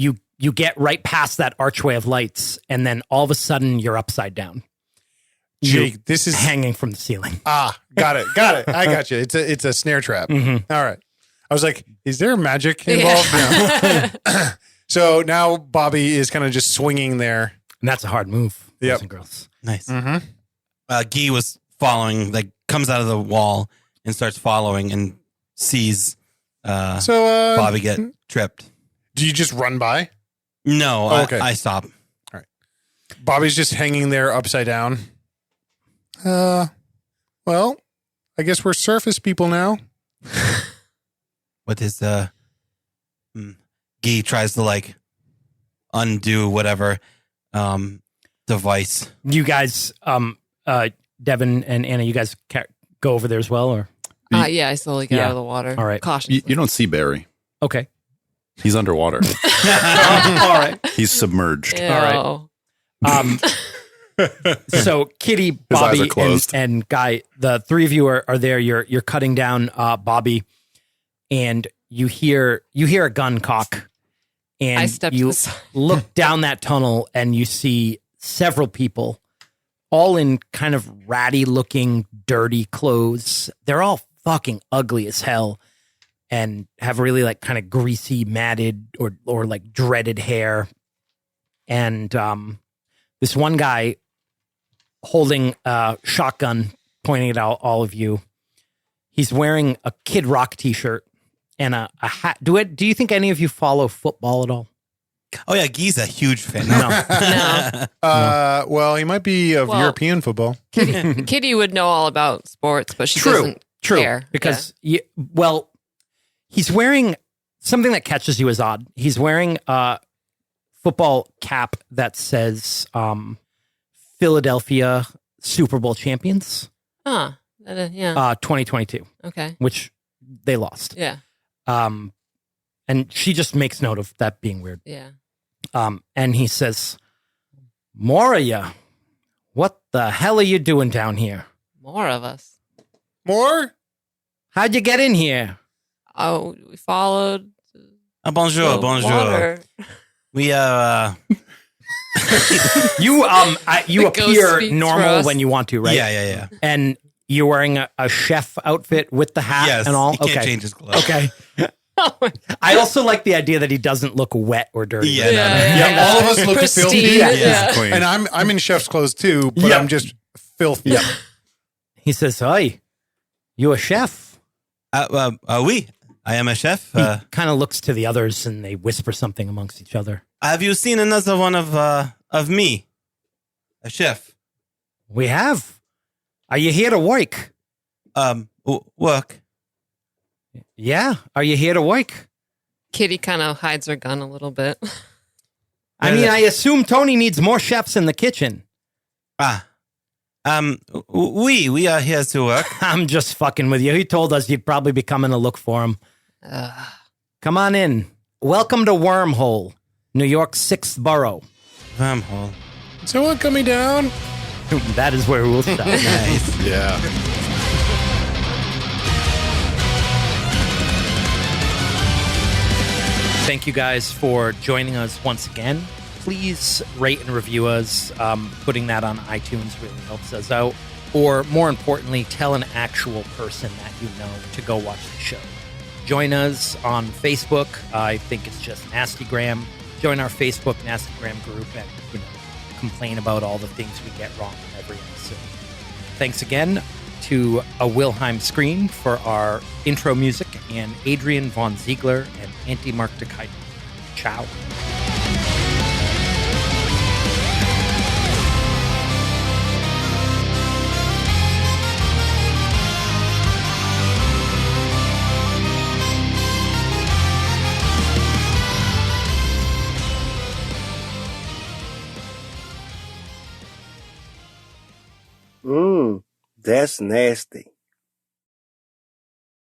get right past that archway of lights, and then all of a sudden you're upside down. Jake, this is hanging from the ceiling. Got it. I got you. It's a snare trap. Mm-hmm. All right. I was like, is there magic involved? No. So now Bobby is kind of just swinging there. And that's a hard move, boys Yep. and girls. Nice. Mm-hmm. Guy was following, like, comes out of the wall and starts following and sees Bobby get tripped. Do you just run by? No, Oh, okay. I stop. All right. Bobby's just hanging there upside down. Well, I guess we're surface people now. With his Guy tries to, like, undo whatever device. You guys, Devin and Anna, you guys go over there as well, or? Yeah, I slowly get Yeah. out of the water. All right. Cautiously. You don't see Barry. Okay. He's underwater. All right. He's submerged. Ew. All right. So Kitty, eyes Bobby, are closed. and Guy, the three of you are there. You're cutting down Bobby, and you hear a gun cock, and I stepped to you the side. look down that tunnel, and you see several people, all in kind of ratty looking, dirty clothes. They're all fucking ugly as hell, and have really like kind of greasy, matted or like dreaded hair, and this one guy holding a shotgun, pointing at all of you. He's wearing a Kid Rock t-shirt and a hat. Do you think any of you follow football at all? Oh, yeah, Guy's a huge fan. No. No. Well, he might be of Well- European football. Kitty would know all about sports, but she doesn't care. Because he's wearing something that catches you as odd. He's wearing a football cap that says Philadelphia Super Bowl champions, Yeah. 2022, Okay. which they lost. Yeah. And she just makes note of that being weird. Yeah. And he says, "More of you. What the hell are you doing down here? More of us. More? How'd you get in here?" Oh, we followed. Bonjour, the bonjour. water. We You The ghost appear speaks for normal us. when you want to, right? Yeah. And you're wearing a chef outfit with the hat Yes, and all. he can't Okay. change his clothes. Okay. Oh my I also like the idea that he doesn't look wet or dirty. Yeah, no, no. Yeah, all of us look Pristine. filthy. Yeah. Clean. And I'm in chef's clothes too, but Yeah. I'm just filthy. He says, "Hey, you a chef?" Oui, I am a chef. He kind of looks to the others and they whisper something amongst each other. Have you seen another one of me? A chef. "We have. Are you here to work?" Work. "Yeah. Are you here to work?" Kitty kind of hides her gun a little bit. I mean, I assume Tony needs more chefs in the kitchen. We are here to work. I'm just fucking with you. He told us you'd probably be coming to look for him. Come on in. Welcome to Wormhole, New York's 6th borough. Wormhole. Someone coming down? That is where we'll stop. Nice. Yeah. Thank you guys for joining us once again. Please rate and review us. Putting that on iTunes really helps us out. Or more importantly, tell an actual person that you know to go watch the show. Join us on Facebook. I think it's just Nastygram. Join our Facebook Nastygram group and complain about all the things we get wrong in every episode. Thanks again to a Wilhelm Screen for our intro music, and Adrian Von Ziegler and Antti Marktikainen. Ciao. That's nasty.